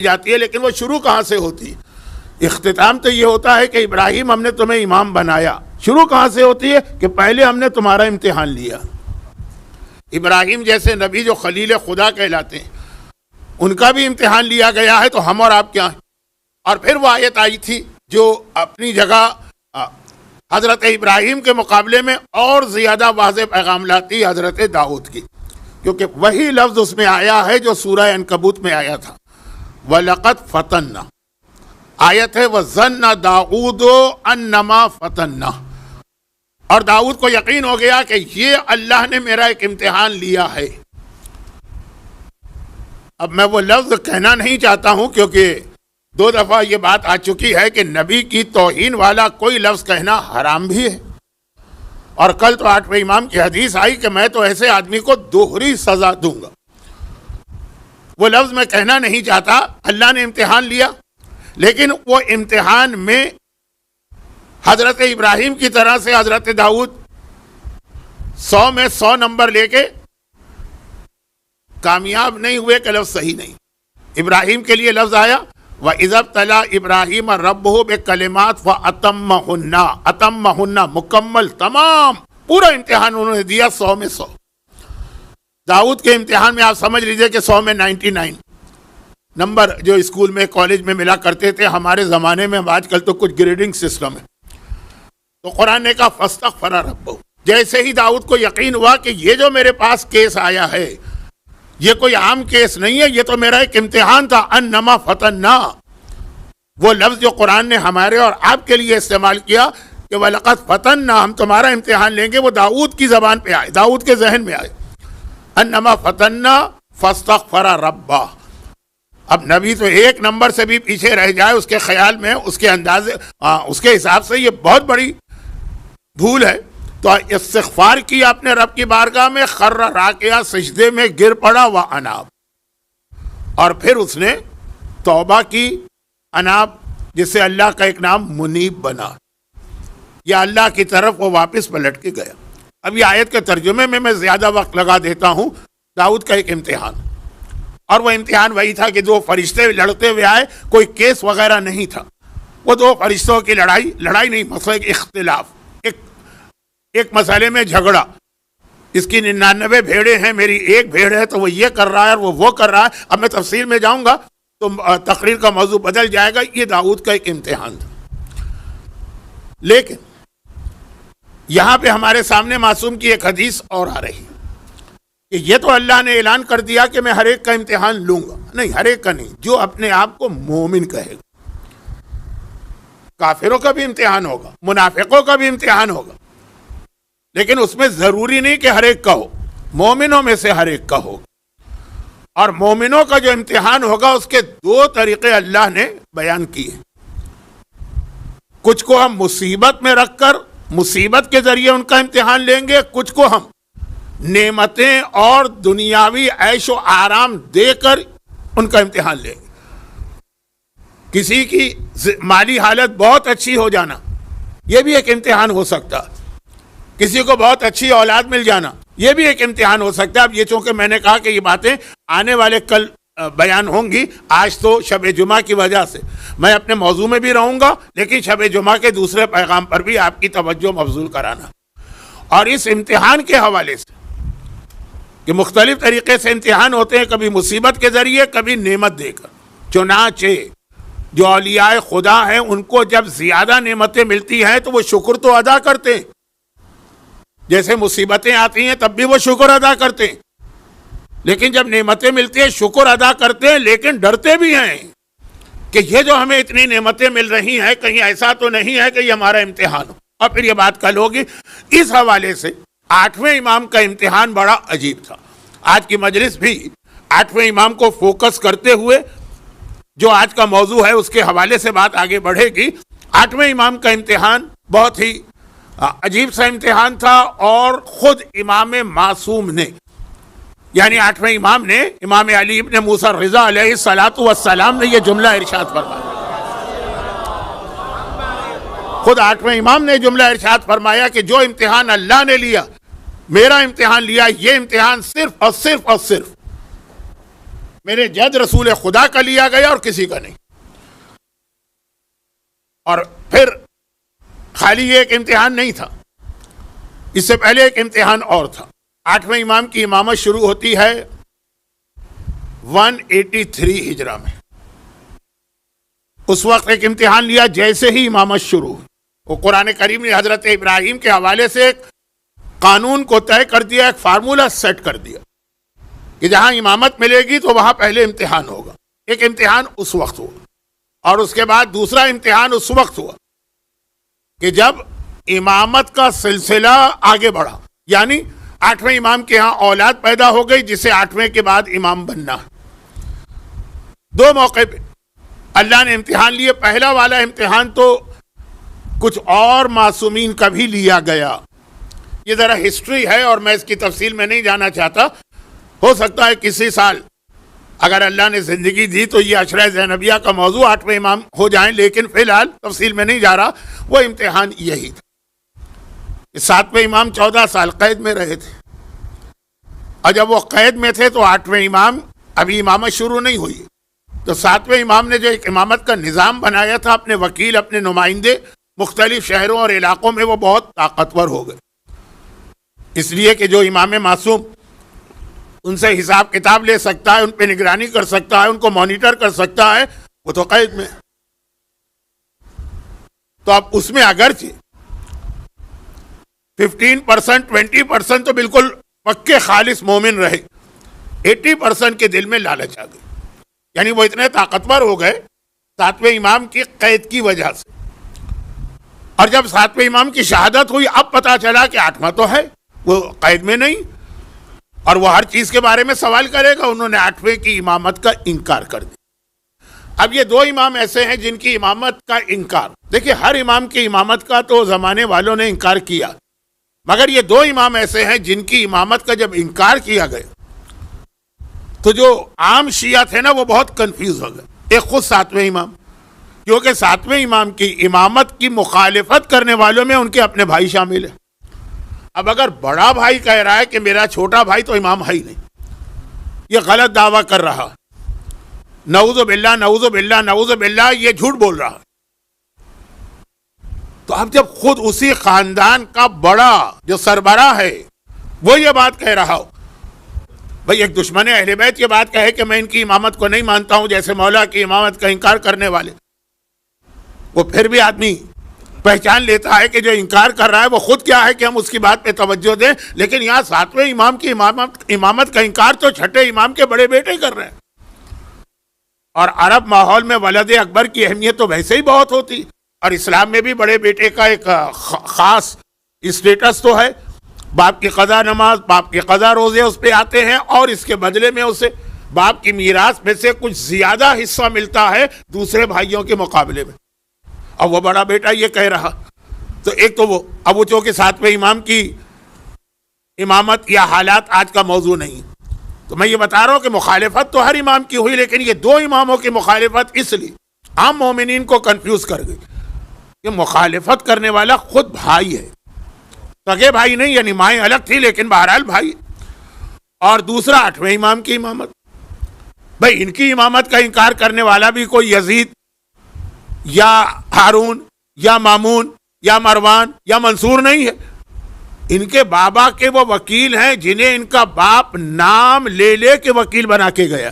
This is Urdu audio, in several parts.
جاتی ہے، لیکن وہ شروع کہاں سے ہوتی ہے؟ اختتام تو یہ ہوتا ہے کہ ابراہیم ہم نے تمہیں امام بنایا. شروع کہاں سے ہوتی ہے؟ کہ پہلے ہم نے تمہارا امتحان لیا. ابراہیم جیسے نبی جو خلیل خدا کہلاتے ہیں، ان کا بھی امتحان لیا گیا ہے، تو ہم اور آپ کیا ہیں؟ اور پھر وہ آیت آئی تھی جو اپنی جگہ حضرت ابراہیم کے مقابلے میں اور زیادہ واضح پیغام لاتی حضرت داؤد کی، کیونکہ وہی لفظ اس میں آیا ہے جو سورہ عنکبوت میں آیا تھا. وَلَقَدْ فَتَنَّا آیت ہے وَظَنَّ دَاؤُودُ أَنَّمَا فَتَنَّا، اور داؤد کو یقین ہو گیا کہ یہ اللہ نے میرا ایک امتحان لیا ہے. اب میں وہ لفظ کہنا نہیں چاہتا ہوں کیونکہ 2 دفعہ یہ بات آ چکی ہے کہ نبی کی توہین والا کوئی لفظ کہنا حرام بھی ہے. اور کل تو 8ویں امام کی حدیث آئی کہ میں تو ایسے آدمی کو دوہری سزا دوں گا. وہ لفظ میں کہنا نہیں چاہتا. اللہ نے امتحان لیا، لیکن وہ امتحان میں حضرت ابراہیم کی طرح سے حضرت داؤد 100 میں 100 نمبر لے کے کامیاب نہیں ہوئے کہ لفظ صحیح نہیں. ابراہیم کے لیے لفظ آیا وَإِذَا ابْتَلَىٰ إِبْرَاهِيمَ رَبُّهُ بِكَلِمَاتٍ فَأَتَمَّهُنَّ أَتَمَّهُنَّ مکمل تمام پورا امتحان انہوں نے دیا 100 میں 100. داؤد کے امتحان میں آپ سمجھ لیجئے کہ 100 میں 99 نمبر جو اسکول میں کالج میں ملا کرتے تھے ہمارے زمانے میں. آج کل تو کچھ گریڈنگ سسٹم ہے. تو قرآن نے کہا فَاسْتَغْفَرَ رَبَّهُ. جیسے ہی داؤد کو یقین ہوا کہ یہ جو میرے پاس کیس آیا ہے یہ کوئی عام کیس نہیں ہے، یہ تو میرا ایک امتحان تھا. انما فتنا، وہ لفظ جو قرآن نے ہمارے اور آپ کے لیے استعمال کیا کہ وَلَقَدْ فَتَنَّا، ہم تمہارا امتحان لیں گے، وہ داؤد کی زبان پہ آئے، داؤد کے ذہن میں آئے. انما فتنا فاستغفر ربہ. اب نبی تو ایک نمبر سے بھی پیچھے رہ جائے اس کے خیال میں، اس کے اندازے، اس کے حساب سے یہ بہت بڑی بھول ہے. تو استغفار کیا اپنے رب کی بارگاہ میں، خر راکعہ، سجدے میں گر پڑا، واناب، اور پھر اس نے توبہ کی. اناب جس سے اللہ کا ایک نام منیب بنا، یا اللہ کی طرف وہ واپس پلٹ کے گیا. اب یہ آیت کے ترجمے میں زیادہ وقت لگا دیتا ہوں. داؤد کا ایک امتحان، اور وہ امتحان وہی تھا کہ 2 فرشتے لڑتے ہوئے آئے، کوئی کیس وغیرہ نہیں تھا. وہ 2 فرشتوں کی لڑائی نہیں، مسئلہ ایک اختلاف، ایک مسئلے میں جھگڑا. اس کی 99 بھیڑیں ہیں، میری ایک بھیڑ ہے، تو وہ یہ کر رہا ہے اور وہ کر رہا ہے. اب میں تفصیل میں جاؤں گا تو تقریر کا موضوع بدل جائے گا. یہ داؤد کا ایک امتحان تھا. لیکن یہاں پہ ہمارے سامنے معصوم کی ایک حدیث اور آ رہی کہ یہ تو اللہ نے اعلان کر دیا کہ میں ہر ایک کا امتحان لوں گا. نہیں، ہر ایک کا نہیں، جو اپنے آپ کو مومن کہے گا. کافروں کا بھی امتحان ہوگا، منافقوں کا بھی امتحان ہوگا، لیکن اس میں ضروری نہیں کہ ہر ایک کا ہو. مومنوں میں سے ہر ایک کا ہوگا. اور مومنوں کا جو امتحان ہوگا اس کے 2 طریقے اللہ نے بیان کیے. کچھ کو ہم مصیبت میں رکھ کر مصیبت کے ذریعے ان کا امتحان لیں گے، کچھ کو ہم نعمتیں اور دنیاوی عیش و آرام دے کر ان کا امتحان لیں گے. کسی کی مالی حالت بہت اچھی ہو جانا یہ بھی ایک امتحان ہو سکتا. کسی کو بہت اچھی اولاد مل جانا یہ بھی ایک امتحان ہو سکتا ہے. اب یہ چونکہ میں نے کہا کہ یہ باتیں آنے والے کل بیان ہوں گی، آج تو شب جمعہ کی وجہ سے میں اپنے موضوع میں بھی رہوں گا، لیکن شب جمعہ کے دوسرے پیغام پر بھی آپ کی توجہ مبذول کرانا. اور اس امتحان کے حوالے سے کہ مختلف طریقے سے امتحان ہوتے ہیں، کبھی مصیبت کے ذریعے، کبھی نعمت دے کر. چنانچہ جو اولیاء خدا ہیں ان کو جب زیادہ نعمتیں ملتی ہیں تو وہ شکر تو ادا کرتے ہیں. جیسے مصیبتیں آتی ہیں تب بھی وہ شکر ادا کرتے ہیں، لیکن جب نعمتیں ملتی ہیں شکر ادا کرتے ہیں، لیکن ڈرتے بھی ہیں کہ یہ جو ہمیں اتنی نعمتیں مل رہی ہیں کہیں ایسا تو نہیں ہے کہ یہ ہمارا امتحان ہو. اور پھر یہ بات کل ہوگی. اس حوالے سے 8ویں امام کا امتحان بڑا عجیب تھا. آج کی مجلس بھی 8ویں امام کو فوکس کرتے ہوئے جو آج کا موضوع ہے اس کے حوالے سے بات آگے بڑھے گی. 8ویں امام کا امتحان بہت ہی عجیب سا امتحان تھا، اور خود امام معصوم نے، یعنی 8ویں امام نے، امام علی ابن موسیٰ الرضا علیہ السلام نے یہ جملہ ارشاد فرمایا. خود 8ویں امام نے جملہ ارشاد فرمایا کہ جو امتحان اللہ نے لیا، میرا امتحان لیا، یہ امتحان صرف اور صرف اور صرف میرے جد رسول خدا کا لیا گیا اور کسی کا نہیں. اور پھر خالی یہ ایک امتحان نہیں تھا، اس سے پہلے ایک امتحان اور تھا. 8ویں امام کی امامت شروع ہوتی ہے 183 ہجرہ میں. اس وقت ایک امتحان لیا جیسے ہی امامت شروع ہوئی. وہ قرآن کریم نے حضرت ابراہیم کے حوالے سے ایک قانون کو طے کر دیا، ایک فارمولہ سیٹ کر دیا کہ جہاں امامت ملے گی تو وہاں پہلے امتحان ہوگا. ایک امتحان اس وقت ہوا، اور اس کے بعد دوسرا امتحان اس وقت ہوا کہ جب امامت کا سلسلہ آگے بڑھا. یعنی 8ویں امام کے ہاں اولاد پیدا ہو گئی جسے 8ویں کے بعد امام بننا. دو موقع پہ اللہ نے امتحان لیے. پہلا والا امتحان تو کچھ اور معصومین کا بھی لیا گیا. یہ ذرا ہسٹری ہے اور میں اس کی تفصیل میں نہیں جانا چاہتا. ہو سکتا ہے کسی سال اگر اللہ نے زندگی دی تو یہ عشرہ زینبیہ کا موضوع 8ویں امام ہو جائیں، لیکن فی الحال تفصیل میں نہیں جا رہا. وہ امتحان یہی تھا. 7ویں امام 14 سال قید میں رہے تھے، اور جب وہ قید میں تھے تو 8ویں امام ابھی امامت شروع نہیں ہوئی. تو 7ویں امام نے جو ایک امامت کا نظام بنایا تھا، اپنے وکیل، اپنے نمائندے مختلف شہروں اور علاقوں میں، وہ بہت طاقتور ہو گئے. اس لیے کہ جو امام معصوم ان سے حساب کتاب لے سکتا ہے، ان پہ نگرانی کر سکتا ہے، ان کو مانیٹر کر سکتا ہے، وہ تو قید میں. تو اب اس میں اگرچہ 15% 20% تو بالکل پکے خالص مومن رہے، 80% کے دل میں لالچ آ گئی. یعنی وہ اتنے طاقتور ہو گئے 7ویں امام کی قید کی وجہ سے. اور جب 7ویں امام کی شہادت ہوئی، اب پتا چلا کہ 8واں تو ہے، وہ قید میں نہیں، اور وہ ہر چیز کے بارے میں سوال کرے گا. انہوں نے 8ویں کی امامت کا انکار کر دیا. اب یہ دو امام ایسے ہیں جن کی امامت کا انکار، دیکھیں ہر امام کی امامت کا تو زمانے والوں نے انکار کیا، مگر یہ دو امام ایسے ہیں جن کی امامت کا جب انکار کیا گیا تو جو عام شیعہ تھے نا وہ بہت کنفیوز ہو گئے. ایک خود 7ویں امام، کیونکہ 7ویں امام کی امامت کی مخالفت کرنے والوں میں ان کے اپنے بھائی شامل ہیں. اب اگر بڑا بھائی کہہ رہا ہے کہ میرا چھوٹا بھائی تو امام ہے ہی نہیں، یہ غلط دعویٰ کر رہا، نعوذ باللہ نعوذ باللہ نعوذ باللہ، یہ جھوٹ بول رہا. تو اب جب خود اسی خاندان کا بڑا جو سربراہ ہے وہ یہ بات کہہ رہا ہو، بھئی ایک دشمن اہل بیت یہ بات کہے کہ میں ان کی امامت کو نہیں مانتا ہوں، جیسے مولا کی امامت کا انکار کرنے والے، وہ پھر بھی آدمی پہچان لیتا ہے کہ جو انکار کر رہا ہے وہ خود کیا ہے کہ ہم اس کی بات پہ توجہ دیں. لیکن یہاں 7ویں امام کی امامت کا انکار تو چھٹے امام کے بڑے بیٹے کر رہے ہیں. اور عرب ماحول میں ولد اکبر کی اہمیت تو ویسے ہی بہت ہوتی، اور اسلام میں بھی بڑے بیٹے کا ایک خاص اسٹیٹس تو ہے. باپ کی قضا نماز، باپ کی قضا روزے اس پہ آتے ہیں، اور اس کے بدلے میں اسے باپ کی میراث میں سے کچھ زیادہ حصہ ملتا ہے دوسرے بھائیوں کے مقابلے میں. اب وہ بڑا بیٹا یہ کہہ رہا، تو ایک تو وہ اب وہ چونکہ 7ویں امام کی امامت یا حالات آج کا موضوع نہیں، تو میں یہ بتا رہا ہوں کہ مخالفت تو ہر امام کی ہوئی، لیکن یہ دو اماموں کی مخالفت اس لیے عام مومنین کو کنفیوز کر گئی کہ مخالفت کرنے والا خود بھائی ہے، سگے بھائی نہیں، یعنی مائیں الگ تھی لیکن بہرحال بھائی. اور دوسرا 8ویں امام کی امامت، بھائی ان کی امامت کا انکار کرنے والا بھی کوئی یزید یا ہارون یا مامون یا مروان یا منصور نہیں ہے. ان کے بابا کے وہ وکیل ہیں جنہیں ان کا باپ نام لے لے کے وکیل بنا کے گیا.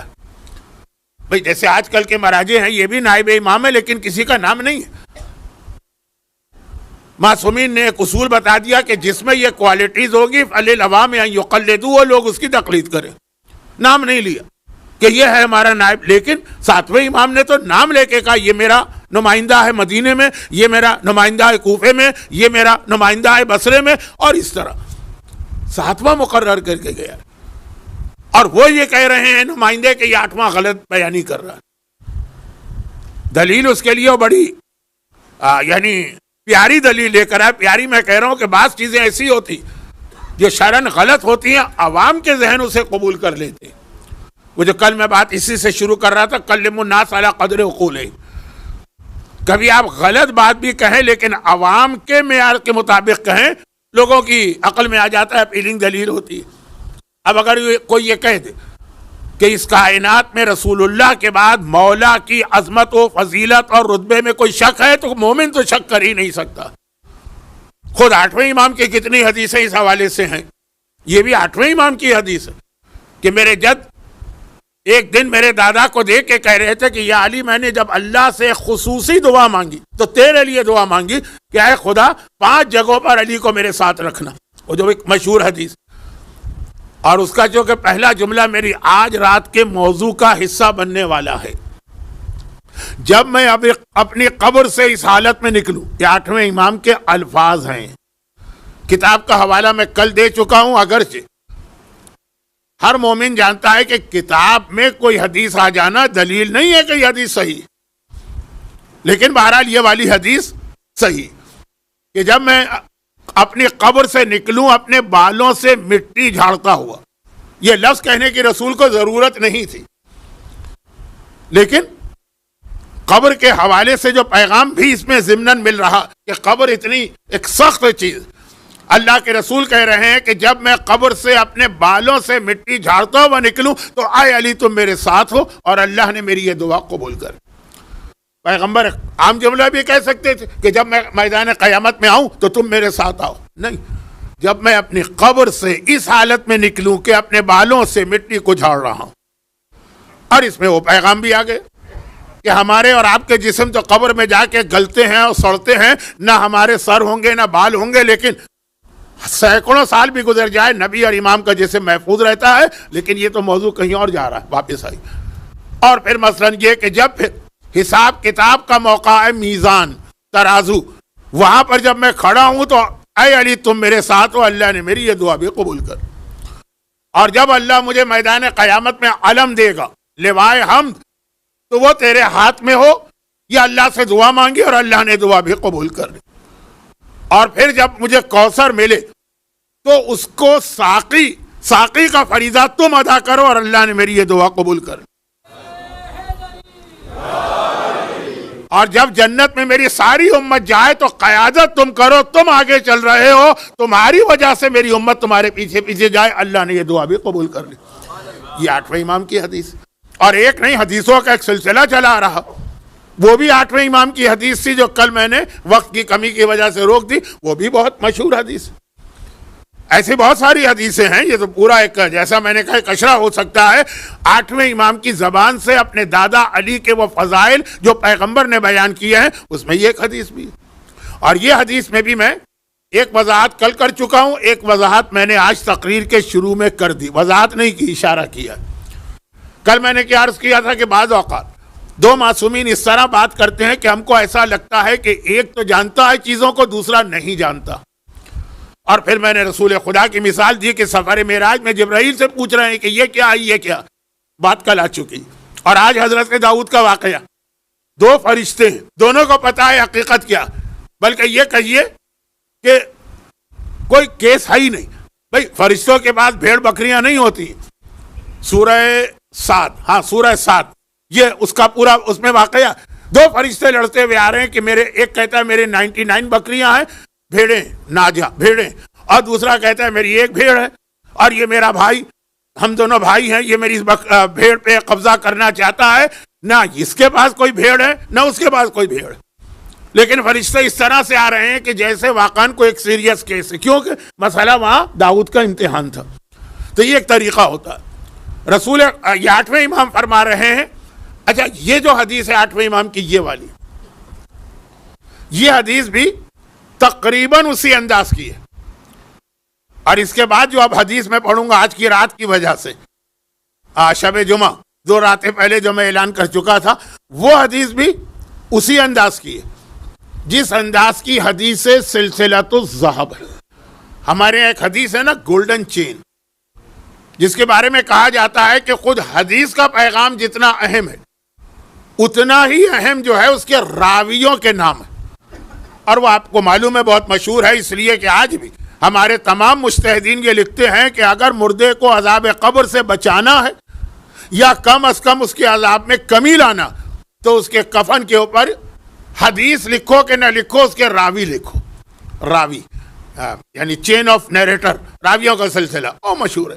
بھئی جیسے آج کل کے مراجع ہیں، یہ بھی نائب امام ہے لیکن کسی کا نام نہیں ہے. معصومین نے ایک اصول بتا دیا کہ جس میں یہ کوالٹیز ہوگی فَلِلْعَوَامِ أَن يُقَلِّدُوا، وہ لوگ اس کی تقلید کریں. نام نہیں لیا کہ یہ ہے ہمارا نائب، لیکن 7ویں امام نے تو نام لے کے کہا یہ میرا نمائندہ ہے مدینے میں، یہ میرا نمائندہ ہے کوفے میں، یہ میرا نمائندہ ہے بصرے میں، اور اس طرح 7واں مقرر کر کے گیا. اور وہ یہ کہہ رہے ہیں نمائندے کہ یہ 8واں غلط بیانی کر رہا ہے. دلیل اس کے لیے بڑی یعنی پیاری دلیل لے کر ہے. پیاری میں کہہ رہا ہوں کہ بعض چیزیں ایسی ہوتی جو شرعاً غلط ہوتی ہیں، عوام کے ذہن اسے قبول کر لیتے ہیں. وہ جو کل میں بات اسی سے شروع کر رہا تھا، کلموا الناس علی قدر عقولہم، کبھی آپ غلط بات بھی کہیں لیکن عوام کے معیار کے مطابق کہیں، لوگوں کی عقل میں آ جاتا ہے، اپیلنگ دلیل ہوتی ہے. اب اگر کوئی یہ کہہ دے کہ اس کائنات میں رسول اللہ کے بعد مولا کی عظمت و فضیلت اور رتبے میں کوئی شک ہے تو مومن تو شک کر ہی نہیں سکتا. خود 8ویں امام کی کتنی حدیثیں اس حوالے سے ہیں. یہ بھی 8ویں امام کی حدیث ہے کہ میرے جد ایک دن میرے دادا کو دیکھ کے کہہ رہے تھے کہ یا علی میں نے جب اللہ سے خصوصی دعا مانگی تو تیرے لیے دعا مانگی کہ اے خدا 5 جگہوں پر علی کو میرے ساتھ رکھنا. وہ جو ایک مشہور حدیث اور اس کا جو کہ پہلا جملہ میری آج رات کے موضوع کا حصہ بننے والا ہے. جب میں اب اپنی قبر سے اس حالت میں نکلوں، یہ 8ویں امام کے الفاظ ہیں. کتاب کا حوالہ میں کل دے چکا ہوں. اگرچہ ہر مومن جانتا ہے کہ کتاب میں کوئی حدیث آ جانا دلیل نہیں ہے کہ یہ حدیث صحیح، لیکن بہرحال یہ والی حدیث صحیح کہ جب میں اپنی قبر سے نکلوں اپنے بالوں سے مٹی جھاڑتا ہوا. یہ لفظ کہنے کی رسول کو ضرورت نہیں تھی، لیکن قبر کے حوالے سے جو پیغام بھی اس میں ضمناً مل رہا کہ قبر اتنی ایک سخت چیز. اللہ کے رسول کہہ رہے ہیں کہ جب میں قبر سے اپنے بالوں سے مٹی جھاڑتا ہوا نکلوں تو اے علی تم میرے ساتھ ہو اور اللہ نے میری یہ دعا قبول کر. پیغمبر عام جملہ بھی کہہ سکتے تھے کہ جب میں میدان قیامت میں آؤں تو تم میرے ساتھ آؤ. نہیں، جب میں اپنی قبر سے اس حالت میں نکلوں کہ اپنے بالوں سے مٹی کو جھاڑ رہا ہوں. اور اس میں وہ پیغام بھی آ گئے کہ ہمارے اور آپ کے جسم تو قبر میں جا کے گلتے ہیں اور سڑتے ہیں، نہ ہمارے سر ہوں گے نہ بال ہوں گے، لیکن سینکڑوں سال بھی گزر جائے نبی اور امام کا جسم محفوظ رہتا ہے. لیکن یہ تو موضوع کہیں اور جا رہا ہے، واپس آئی. اور پھر مثلاً یہ کہ جب پھر حساب کتاب کا موقع ہے، میزان ترازو، وہاں پر جب میں کھڑا ہوں تو اے علی تم میرے ساتھ ہو، اللہ نے میری یہ دعا بھی قبول کر. اور جب اللہ مجھے میدان قیامت میں علم دے گا، لوائے حمد، تو وہ تیرے ہاتھ میں ہو، یہ اللہ سے دعا مانگی اور اللہ نے دعا بھی قبول کر لی. اور پھر جب مجھے کوثر ملے تو اس کو ساقی کا فریضہ تم ادا کرو اور اللہ نے میری یہ دعا قبول کر لی. اور جب جنت میں میری ساری امت جائے تو قیادت تم کرو، تم آگے چل رہے ہو، تمہاری وجہ سے میری امت تمہارے پیچھے پیچھے جائے، اللہ نے یہ دعا بھی قبول کر لی. یہ 8ویں امام کی حدیث. اور ایک نہیں، حدیثوں کا ایک سلسلہ چلا آ رہا. وہ بھی 8ویں امام کی حدیث تھی جو کل میں نے وقت کی کمی کی وجہ سے روک دی. وہ بھی بہت مشہور حدیث. ایسی بہت ساری حدیثیں ہیں. یہ تو پورا ایک، جیسا میں نے کہا، کشرہ ہو سکتا ہے 8ویں امام کی زبان سے اپنے دادا علی کے وہ فضائل جو پیغمبر نے بیان کیے ہیں، اس میں یہ ایک حدیث بھی. اور یہ حدیث میں بھی میں ایک وضاحت کل کر چکا ہوں، ایک وضاحت میں نے آج تقریر کے شروع میں کر دی. وضاحت نہیں کی، اشارہ کیا. کل میں نے کیا عرض کیا تھا کہ بعض اوقات 2 معصومین اس طرح بات کرتے ہیں کہ ہم کو ایسا لگتا ہے کہ ایک تو جانتا ہے چیزوں کو، دوسرا نہیں جانتا. اور پھر میں نے رسول خدا کی مثال دی کہ سفر معراج میں جبرائیل سے پوچھ رہے ہیں کہ یہ کیا ہے، یہ کیا. بات کل آ چکی. اور آج حضرت داؤد کا واقعہ، 2 فرشتے ہیں، دونوں کو پتا ہے حقیقت کیا. بلکہ یہ کہیے کہ کوئی کیس ہے ہی نہیں. بھئی فرشتوں کے پاس بھیڑ بکریاں نہیں ہوتی. سورہ سورہ 7 یہ اس کا پورا اس میں واقعہ. 2 فرشتے لڑتے ہوئے آ رہے ہیں کہ ایک کہتا ہے میرے 99 بکریاں ہیں، بھیڑیں ناجا بھیڑیں، اور دوسرا کہتا ہے میری 1 بھیڑ ہے اور یہ میرا بھائی، ہم دونوں بھائی ہیں، یہ میری بھیڑ پہ قبضہ کرنا چاہتا ہے. نہ اس کے پاس کوئی بھیڑ ہے نہ اس کے پاس کوئی بھیڑ. لیکن فرشتے اس طرح سے آ رہے ہیں کہ جیسے واقعاً کوئی ایک سیریس کیس ہے، کیونکہ مسئلہ وہاں داؤد کا امتحان تھا. تو یہ ایک طریقہ ہوتا ہے. رسول 8ویں امام فرما رہے ہیں. اچھا، یہ جو حدیث ہے 8ویں امام کی، یہ والی، یہ حدیث بھی تقریباً اسی انداز کی ہے. اور اس کے بعد جو اب حدیث میں پڑھوں گا آج کی رات کی وجہ سے، شب جمعہ 2 راتیں پہلے جو میں اعلان کر چکا تھا، وہ حدیث بھی اسی انداز کی ہے جس انداز کی حدیث سلسلۃ الذہب ہے. ہمارے ایک حدیث ہے نا، گولڈن چین، جس کے بارے میں کہا جاتا ہے کہ خود حدیث کا پیغام جتنا اہم ہے اتنا ہی اہم جو ہے اس کے راویوں کے نام ہے. اور وہ آپ کو معلوم ہے بہت مشہور ہے، اس لیے کہ آج بھی ہمارے تمام مجتہدین یہ لکھتے ہیں کہ اگر مردے کو عذاب قبر سے بچانا ہے یا کم از کم اس کے عذاب میں کمی لانا، تو اس کے کفن کے اوپر حدیث لکھو کہ نہ لکھو، اس کے راوی لکھو. راوی یعنی چین آف نیریٹر، راویوں کا سلسلہ وہ مشہور ہے.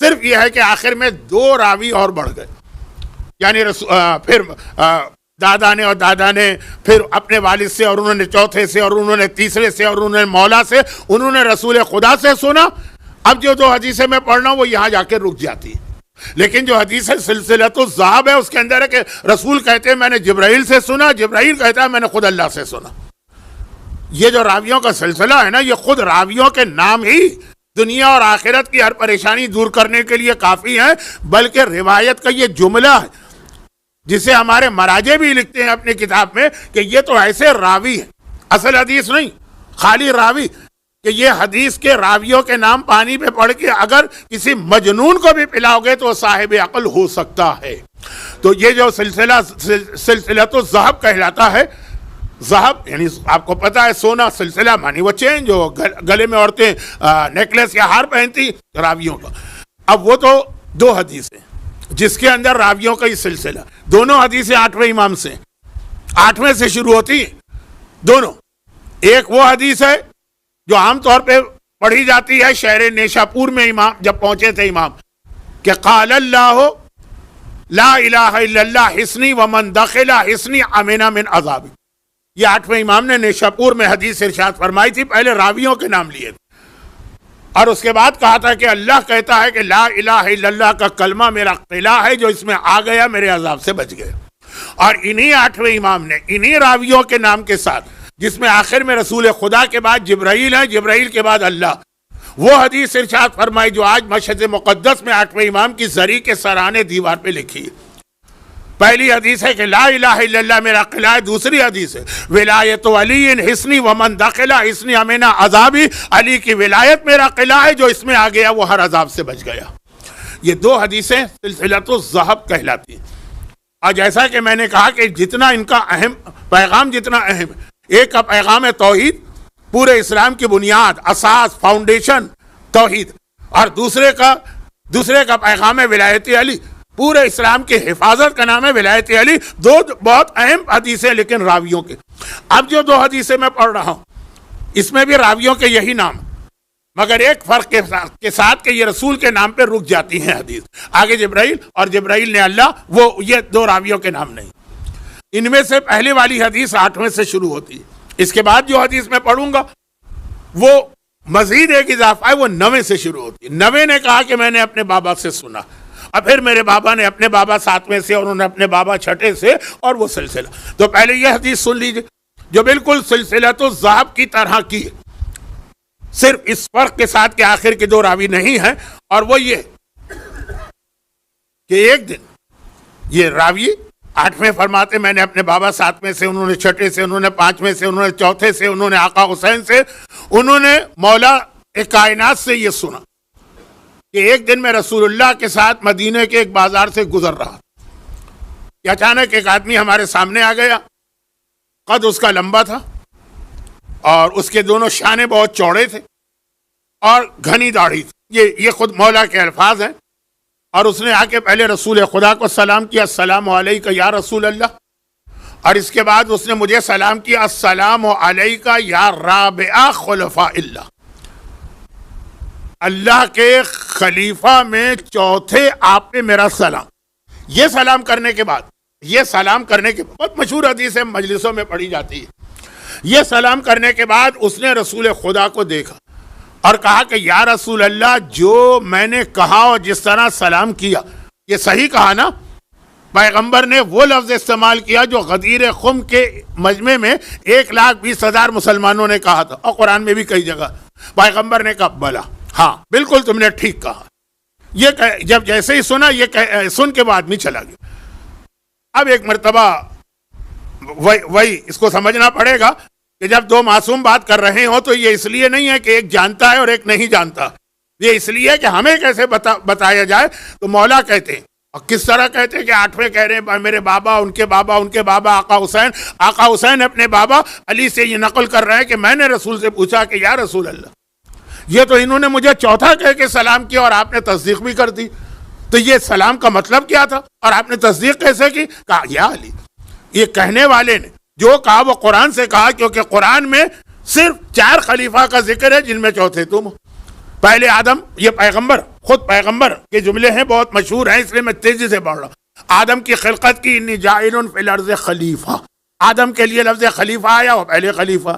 صرف یہ ہے کہ آخر میں 2 راوی اور بڑھ گئے، یعنی پھر دادا نے، اور دادا نے پھر اپنے والد سے، اور انہوں نے چوتھے سے، اور انہوں نے تیسرے سے، اور انہوں نے مولا سے، انہوں نے رسول خدا سے سنا. اب جو 2 حدیثیں میں پڑھ رہا ہوں وہ یہاں جا کے رک جاتی ہے. لیکن جو حدیث سلسلۃ الذہب ہے اس کے اندر ہے کہ رسول کہتے ہیں میں نے جبرائیل سے سنا، جبرائیل کہتا ہے میں نے خود اللہ سے سنا. یہ جو راویوں کا سلسلہ ہے نا، یہ خود راویوں کے نام ہی دنیا اور آخرت کی ہر پریشانی دور کرنے کے لیے کافی ہیں. بلکہ روایت کا یہ جملہ ہے جسے ہمارے مراجع بھی لکھتے ہیں اپنی کتاب میں کہ یہ تو ایسے راوی ہیں، اصل حدیث نہیں، خالی راوی، کہ یہ حدیث کے راویوں کے نام پانی پہ پڑھ کے اگر کسی مجنون کو بھی پلاؤ گے تو صاحب عقل ہو سکتا ہے. تو یہ جو سلسلۃ الذہب کہلاتا ہے، ذہب یعنی آپ کو پتا ہے سونا، سلسلہ مانی وہ چین جو گلے میں عورتیں نیکلس یا ہار پہنتی راویوں کا. اب وہ تو 2 حدیثیں جس کے اندر راویوں کا یہ سلسلہ، دونوں حدیثیں 8ویں امام سے، 8ویں سے شروع ہوتی ہیں دونوں. ایک وہ حدیث ہے جو عام طور پہ پڑھی جاتی ہے شہر نیشاپور میں امام جب پہنچے تھے امام، کہ قال اللہ لا الہ الا اللہ حسنی ومن دخل حسنی امنا من عذابی. یہ 8ویں امام نے نیشاپور میں حدیث ارشاد فرمائی تھی. پہلے راویوں کے نام لیے تھے اور اس کے بعد کہا تھا کہ اللہ کہتا ہے کہ لا الہ الا اللہ کا کلمہ میرا قلعہ ہے، جو اس میں آ گیا میرے عذاب سے بچ گیا. اور انہی 8ویں امام نے انہی راویوں کے نام کے ساتھ، جس میں آخر میں رسول خدا کے بعد جبرائیل ہے، جبرائیل کے بعد اللہ، وہ حدیث ارشاد فرمائی جو آج مشہد مقدس میں 8ویں امام کی زری کے سرانے دیوار پہ لکھی ہے. پہلی حدیث ہے کہ لا الہ الا اللہ میرا قلعہ ہے. دوسری حدیث ہے ولایت علی حسنی ومن دخل حسنی امنا عذابی، علی کی ولایت میرا قلعہ ہے، جو اس میں آ گیا وہ ہر عذاب سے بچ گیا. یہ 2 حدیثیں سلسلۃ الذہب کہلاتی ہیں. اور جیسا کہ میں نے کہا کہ جتنا ان کا اہم پیغام جتنا اہم ہے، ایک کا پیغام ہے توحید، پورے اسلام کی بنیاد، اساس، فاؤنڈیشن توحید، اور دوسرے کا پیغام ہے ولایت علی، پورے اسلام کی حفاظت کا نام ہے ولایت علی. 2 بہت اہم حدیثیں لیکن راویوں کے. اب جو 2 حدیثیں میں پڑھ رہا ہوں اس میں بھی راویوں کے یہی نام، مگر ایک فرق کے ساتھ کہ یہ رسول کے نام پہ رک جاتی ہیں حدیث. آگے جبرائیل اور جبرائیل نے اللہ، وہ یہ 2 راویوں کے نام نہیں. ان میں سے پہلے والی حدیث 8ویں سے شروع ہوتی ہے. اس کے بعد جو حدیث میں پڑھوں گا وہ مزید ایک اضافہ ہے، وہ 9ویں سے شروع ہوتی ہے. 9ویں نے کہا کہ میں نے اپنے بابا سے سنا، اور پھر میرے بابا نے اپنے بابا 7ویں سے، اور انہوں نے اپنے بابا 6ٹھے سے، اور وہ سلسلہ. تو پہلے یہ حدیث سن لیجئے جو بالکل سلسلۃ الذہب کی طرح کی ہے، صرف اس فرق کے ساتھ کہ آخر کے 2 راوی نہیں ہیں. اور وہ یہ کہ ایک دن یہ راوی 8ویں فرماتے میں نے اپنے بابا 7ویں سے، انہوں نے 6ٹھے سے، انہوں نے 5ویں سے، انہوں نے 4تھے سے، انہوں نے آقا حسین سے، انہوں نے مولا کائنات سے یہ سنا کہ ایک دن میں رسول اللہ کے ساتھ مدینے کے ایک بازار سے گزر رہا کہ اچانک ایک آدمی ہمارے سامنے آ گیا. قد اس کا لمبا تھا اور اس کے دونوں شانے بہت چوڑے تھے اور گھنی داڑھی تھی. یہ خود مولا کے الفاظ ہیں. اور اس نے آ کے پہلے رسول خدا کو سلام کیا، السلام علیکہ یا رسول اللہ، اور اس کے بعد اس نے مجھے سلام کیا، السلام علیکہ یا رابع خلفاء اللہ، اللہ کے خلیفہ میں 4تھے آپ پہ میرا سلام. یہ سلام کرنے کے بعد بہت مشہور حدیث ہے، مجلسوں میں پڑھی جاتی ہے. یہ سلام کرنے کے بعد اس نے رسول خدا کو دیکھا اور کہا کہ یا رسول اللہ، جو میں نے کہا اور جس طرح سلام کیا یہ صحیح کہا نا؟ پیغمبر نے وہ لفظ استعمال کیا جو غدیر خم کے مجمع میں 1,20,000 مسلمانوں نے کہا تھا، اور قرآن میں بھی کئی جگہ پیغمبر نے کہا بلا، ہاں بالکل تم نے ٹھیک کہا. یہ جب جیسے ہی سنا، یہ سن کے وہ آدمی چلا گیا. اب ایک مرتبہ وہی اس کو سمجھنا پڑے گا کہ جب 2 معصوم بات کر رہے ہوں تو یہ اس لیے نہیں ہے کہ ایک جانتا ہے اور ایک نہیں جانتا، یہ اس لیے کہ ہمیں کیسے بتایا جائے. تو مولا کہتے ہیں، اور کس طرح کہتے ہیں کہ 8ویں کہہ رہے ہیں میرے بابا، ان کے بابا آقا حسین اپنے بابا علی سے یہ نقل کر رہے ہیں کہ میں نے رسول سے پوچھا کہ یا رسول اللہ، یہ تو انہوں نے مجھے 4تھا کہہ کے سلام کیا اور آپ نے تصدیق بھی کر دی، تو یہ سلام کا مطلب کیا تھا اور آپ نے تصدیق کیسے کی؟ کہا یا علی. یہ کہنے والے نے جو کہا وہ قرآن سے کہا، کیونکہ قرآن میں صرف 4 خلیفہ کا ذکر ہے جن میں چوتھے تم ہو۔ پہلے آدم، یہ پیغمبر، خود پیغمبر کے جملے ہیں، بہت مشہور ہیں، اس لیے میں تیزی سے پڑھ رہا ہوں۔ آدم کی خلقت کی، انی جاعل فی الارض خلیفہ، آدم کے لیے لفظ خلیفہ آیا، وہ پہلے خلیفہ۔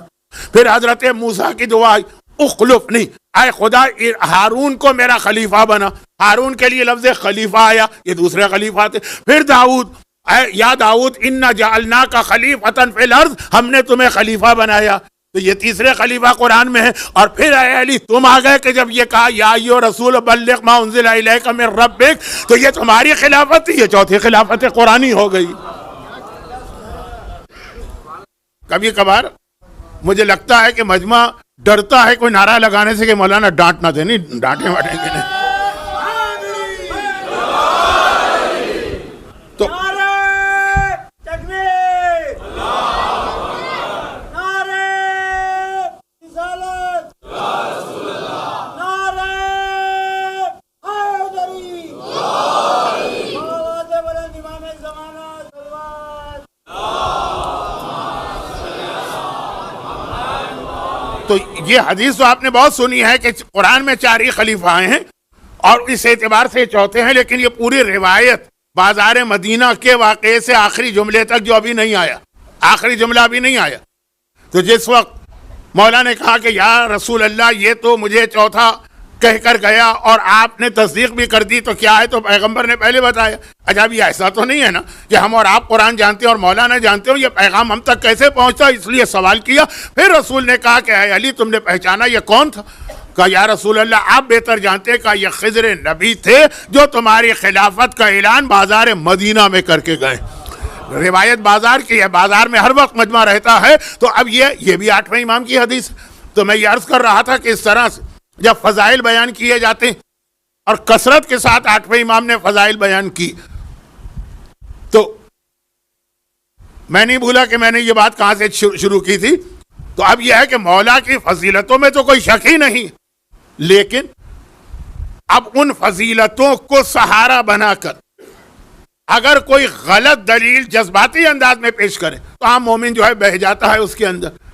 پھر حضرت موسیٰ کی دعا، اخلفنی، اے خدا ہارون کو میرا خلیفہ بنا، ہارون کے لیے لفظ خلیفہ آیا، یہ دوسرے خلیفہ تھے۔ پھر داؤد، اے یا داؤد انا جعلناک خلیفۃ فی الارض، ہم نے تمہیں خلیفہ بنایا، تو یہ تیسرے خلیفہ قرآن میں ہے۔ اور پھر اے علی تم آ گئے کہ جب یہ کہا یا ایھا رسول بلغ ما انزل الیک من ربک، تو یہ تمہاری خلافت تھی، یہ چوتھی خلافت قرآنی ہو گئی۔ کبھی کبھار مجھے لگتا ہے کہ مجمع ڈرتا ہے کوئی نعرہ لگانے سے کہ مولانا ڈانٹ نہ دے، نہیں ڈانٹیں واٹیں گے نہیں۔ تو تو یہ حدیث تو آپ نے بہت سنی ہے کہ قرآن میں 4 ہی خلیفہ آئے ہیں اور اس اعتبار سے چوتھے ہیں، لیکن یہ پوری روایت بازار مدینہ کے واقعے سے آخری جملے تک جو ابھی نہیں آیا، آخری جملہ ابھی نہیں آیا، تو جس وقت مولا نے کہا کہ یا رسول اللہ یہ تو مجھے چوتھا کہہ کر گیا اور آپ نے تصدیق بھی کر دی، تو کیا ہے؟ تو پیغمبر نے پہلے بتایا۔ اچھا اب یہ ایسا تو نہیں ہے نا کہ ہم اور آپ قرآن جانتے ہیں اور مولانا جانتے ہو، یہ پیغام ہم تک کیسے پہنچتا؟ اس لیے سوال کیا۔ پھر رسول نے کہا کہ اے علی تم نے پہچانا یہ کون تھا؟ کہا یا رسول اللہ آپ بہتر جانتے، کہا یہ خضر نبی تھے جو تمہاری خلافت کا اعلان بازار مدینہ میں کر کے گئے۔ روایت بازار کی ہے، بازار میں ہر وقت مجمع رہتا ہے۔ تو اب یہ بھی 8ویں امام کی حدیث ہے۔ تو میں یہ عرض کر رہا تھا کہ اس طرح سے جب فضائل بیان کیے جاتے ہیں اور کثرت کے ساتھ 8ویں امام نے فضائل بیان کی، تو میں نہیں بھولا کہ میں نے یہ بات کہاں سے شروع کی تھی۔ تو اب یہ ہے کہ مولا کی فضیلتوں میں تو کوئی شک ہی نہیں، لیکن اب ان فضیلتوں کو سہارا بنا کر اگر کوئی غلط دلیل جذباتی انداز میں پیش کرے تو عام مومن جو ہے بہہ جاتا ہے اس کے اندر۔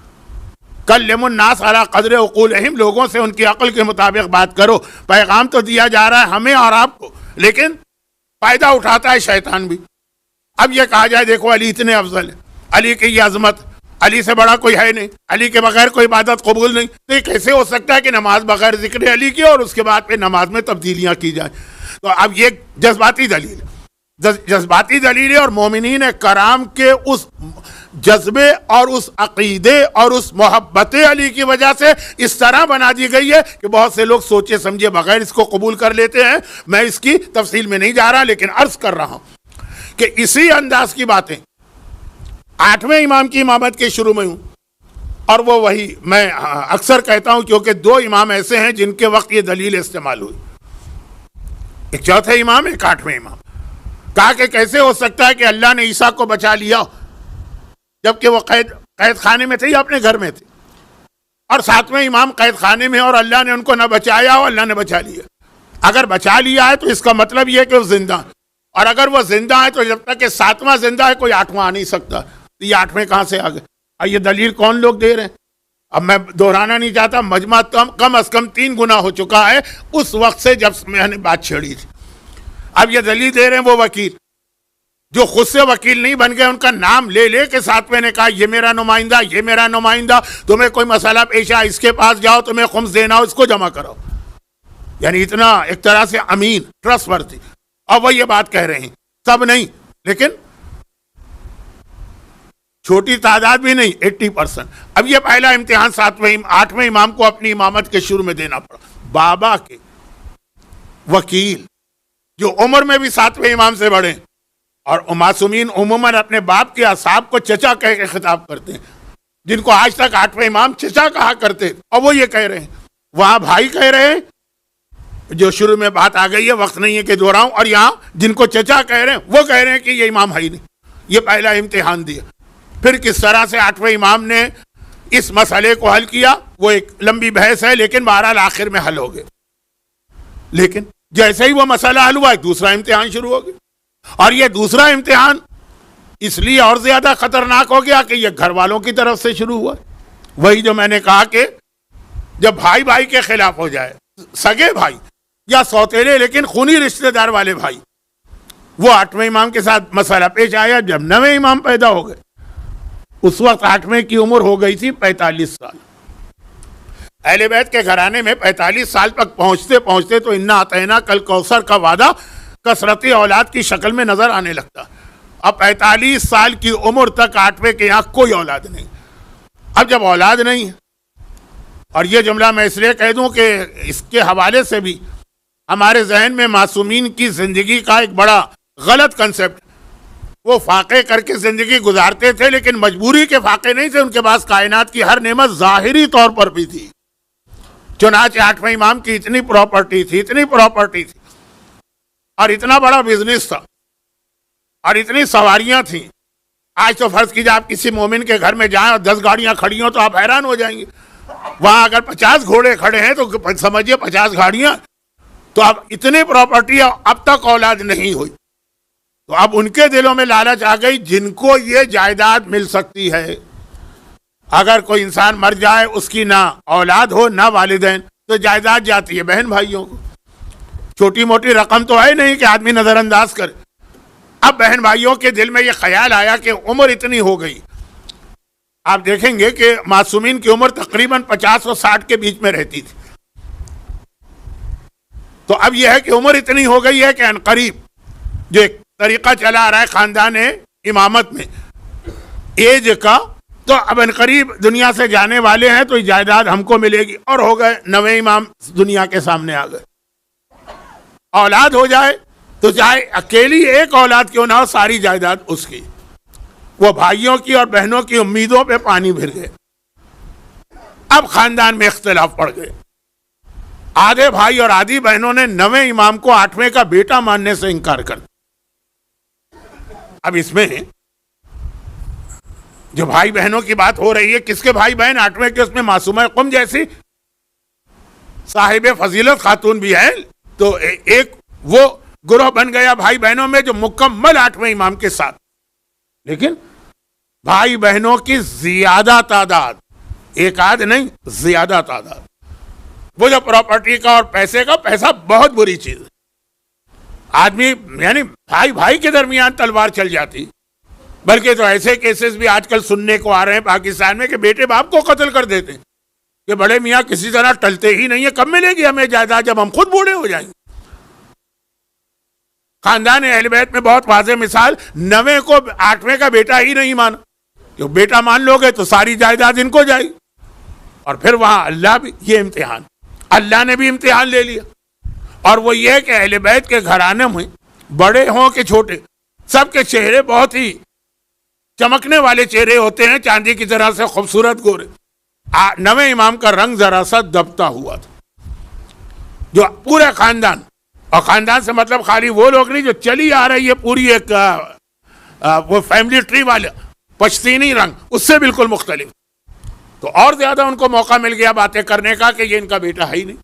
کلم الناس علی قدر عقولہم، لوگوں سے ان کی عقل کے مطابق بات کرو۔ پیغام تو دیا جا رہا ہے ہمیں اور آپ کو، لیکن فائدہ اٹھاتا ہے شیطان بھی۔ اب یہ کہا جائے دیکھو علی اتنے افضل ہے، علی کی یہ عظمت، علی سے بڑا کوئی ہے نہیں، علی کے بغیر کوئی عبادت قبول نہیں، تو یہ کیسے ہو سکتا ہے کہ نماز بغیر ذکر علی کی اور اس کے بعد پھر نماز میں تبدیلیاں کی جائیں؟ تو اب یہ جذباتی دلیل ہے، جذباتی دلیل ہے، اور مومنین کرام کے اس جذبے اور اس عقیدے اور اس محبت علی کی وجہ سے اس طرح بنا دی گئی ہے کہ بہت سے لوگ سوچے سمجھے بغیر اس کو قبول کر لیتے ہیں۔ میں اس کی تفصیل میں نہیں جا رہا، لیکن عرض کر رہا ہوں کہ اسی انداز کی باتیں 8ویں امام کی امامت کے شروع میں ہوں، اور وہ وہی میں اکثر کہتا ہوں کیونکہ 2 امام ایسے ہیں جن کے وقت یہ دلیل استعمال ہوئی، ایک چوتھے امام، ایک 8ویں امام۔ کہا کہ کیسے ہو سکتا ہے کہ اللہ نے عیسیٰ کو بچا لیا جبکہ وہ قید خانے میں تھے یا اپنے گھر میں تھے، اور 7ویں امام قید خانے میں اور اللہ نے ان کو نہ بچایا ہو، اللہ نے بچا لیا۔ اگر بچا لیا ہے تو اس کا مطلب یہ ہے کہ وہ زندہ ہے، اور اگر وہ زندہ ہے تو جب تک کہ 7واں زندہ ہے کوئی 8واں آ نہیں سکتا، تو یہ 8ویں کہاں سے آ گئے؟ اور یہ دلیل کون لوگ دے رہے ہیں؟ اب میں دہرانا نہیں چاہتا، مجمع کم از کم 3 گنا ہو چکا ہے اس وقت سے جب میں نے بات چھیڑی تھی۔ اب یہ دلیل دے رہے ہیں وہ وکیل جو خود سے وکیل نہیں بن گئے، ان کا نام لے لے کے 7ویں نے کہا یہ میرا نمائندہ، یہ میرا نمائندہ، تمہیں کوئی مسئلہ پیش آ اس کے پاس جاؤ، تمہیں خمس دینا ہو اس کو جمع کرو، یعنی اتنا ایک طرح سے امین، ٹرسٹ ورتھی۔ اور وہ یہ بات کہہ رہے ہیں، سب نہیں لیکن چھوٹی تعداد بھی نہیں، 80%۔ اب یہ پہلا امتحان 8ویں امام کو اپنی امامت کے شروع میں دینا پڑا۔ بابا کے وکیل جو عمر میں بھی 7ویں امام سے بڑے، اور معصومین عموماً اپنے باپ کے اصحاب کو چچا کہہ کے خطاب کرتے ہیں، جن کو آج تک 8ویں امام چچا کہا کرتے، اور وہ یہ کہہ رہے ہیں، وہاں بھائی کہہ رہے ہیں، جو شروع میں بات آ گئی ہے، وقت نہیں ہے کہ دہراؤں، اور یہاں جن کو چچا کہہ رہے ہیں وہ کہہ رہے ہیں کہ یہ امام ہے ہی نہیں۔ یہ پہلا امتحان دیا۔ پھر کس طرح سے 8ویں امام نے اس مسئلے کو حل کیا وہ ایک لمبی بحث ہے، لیکن بہرحال آخر میں حل ہو گئے۔ لیکن جیسے ہی وہ مسئلہ حل ہوا ایک دوسرا امتحان شروع ہو گیا، اور یہ دوسرا امتحان اس لیے اور زیادہ خطرناک ہو گیا کہ یہ گھر والوں کی طرف سے شروع ہوا. وہی جو میں نے کہا کہ جب بھائی بھائی کے خلاف ہو جائے، سگے بھائی یا سوتیلے لیکن خونی رشتہ دار والے بھائی، وہ 8ویں امام کے ساتھ مسئلہ پیش آیا جب 9ویں امام پیدا ہو گئے. اس وقت 8ویں کی عمر ہو گئی تھی 45 سال. اہل بیت کے گھرانے میں 45 سال تک پہنچتے پہنچتے تو انا اعطینا کل کوثر کا وعدہ کثرت اولاد کی شکل میں نظر آنے لگتا. اب 45 سال کی عمر تک 8ویں کے یہاں کوئی اولاد نہیں. اب جب اولاد نہیں ہے، اور یہ جملہ میں اس لیے کہہ دوں کہ اس کے حوالے سے بھی ہمارے ذہن میں معصومین کی زندگی کا ایک بڑا غلط کنسپٹ، وہ فاقے کر کے زندگی گزارتے تھے لیکن مجبوری کے فاقے نہیں تھے، ان کے پاس کائنات کی ہر نعمت ظاہری طور پر بھی تھی. چنانچہ 8ویں امام کی اتنی پراپرٹی تھی اور اتنا بڑا بزنس تھا اور اتنی سواریاں تھیں. آج تو فرض کیجیے آپ کسی مومن کے گھر میں جائیں اور 10 گاڑیاں کھڑی ہوں تو آپ حیران ہو جائیں گے. وہاں اگر 50 گھوڑے کھڑے ہیں تو سمجھیے 50 گاڑیاں. تو اب اتنی پراپرٹی اب تک اولاد نہیں ہوئی. تو اب ان کے دلوں میں لالچ آ گئی جن کو یہ جائیداد مل سکتی ہے. اگر کوئی انسان مر جائے اس کی نہ اولاد ہو نہ والدین تو جائیداد جاتی ہے بہن بھائیوں کو. چھوٹی موٹی رقم تو ہے نہیں کہ آدمی نظر انداز کرے. اب بہن بھائیوں کے دل میں یہ خیال آیا کہ عمر اتنی ہو گئی. آپ دیکھیں گے کہ معصومین کی عمر تقریباً 50 اور 60 کے بیچ میں رہتی تھی. تو اب یہ ہے کہ عمر اتنی ہو گئی ہے کہ عنقریب جو ایک طریقہ چلا آ رہا ہے خاندان امامت میں ایج کا، تو اب عنقریب دنیا سے جانے والے ہیں تو جائیداد ہم کو ملے گی. اور ہو گئے 9ویں امام دنیا کے سامنے آ گئے. اولاد ہو جائے تو چاہے اکیلی ایک اولاد کیوں نہ ہو ساری جائیداد اس کی. وہ بھائیوں کی اور بہنوں کی امیدوں پہ پانی پھر گئے. اب خاندان میں اختلاف پڑ گئے. آدھے بھائی اور آدھی بہنوں نے 9ویں امام کو 8ویں کا بیٹا ماننے سے انکار کر. اب اس میں جو بھائی بہنوں کی بات ہو رہی ہے، کس کے بھائی بہن 8ویں کے؟ اس میں معصومہ قم جیسی صاحب فضیلت خاتون بھی ہے. تو ایک وہ گروہ بن گیا بھائی بہنوں میں جو مکمل 8ویں امام کے ساتھ. لیکن بھائی بہنوں کی زیادہ تعداد، ایک آدھ نہیں زیادہ تعداد. وہ جو پراپرٹی کا اور پیسے کا، پیسہ بہت بری چیز ہے. آدمی یعنی بھائی بھائی کے درمیان تلوار چل جاتی. بلکہ تو ایسے کیسز بھی آج کل سننے کو آ رہے ہیں پاکستان میں کہ بیٹے باپ کو قتل کر دیتے ہیں کہ بڑے میاں کسی طرح ٹلتے ہی نہیں ہے، کب ملے گی ہمیں جائیداد جب ہم خود بوڑھے ہو جائیں گے. خاندان اہل بیت میں بہت واضح مثال، 9ویں کو 8ویں کا بیٹا ہی نہیں مانا. جو بیٹا مان لو گے تو ساری جائیداد ان کو جائے گی. اور پھر وہاں اللہ بھی یہ امتحان، اللہ نے بھی امتحان لے لیا. اور وہ یہ کہ اہل بیت کے گھرانے میں بڑے ہوں کہ چھوٹے، سب کے چہرے بہت ہی چمکنے والے چہرے ہوتے ہیں، چاندی کی طرح سے خوبصورت گورے. 9ویں امام کا رنگ ذرا سا دبتا ہوا تھا. جو پورے خاندان، اور خاندان سے مطلب خالی وہ لوگ نہیں جو چلی آ رہی ہے پوری ایک وہ فیملی ٹری والے پشتینی رنگ، اس سے بالکل مختلف. تو اور زیادہ ان کو موقع مل گیا باتیں کرنے کا کہ یہ ان کا بیٹا ہے ہی نہیں.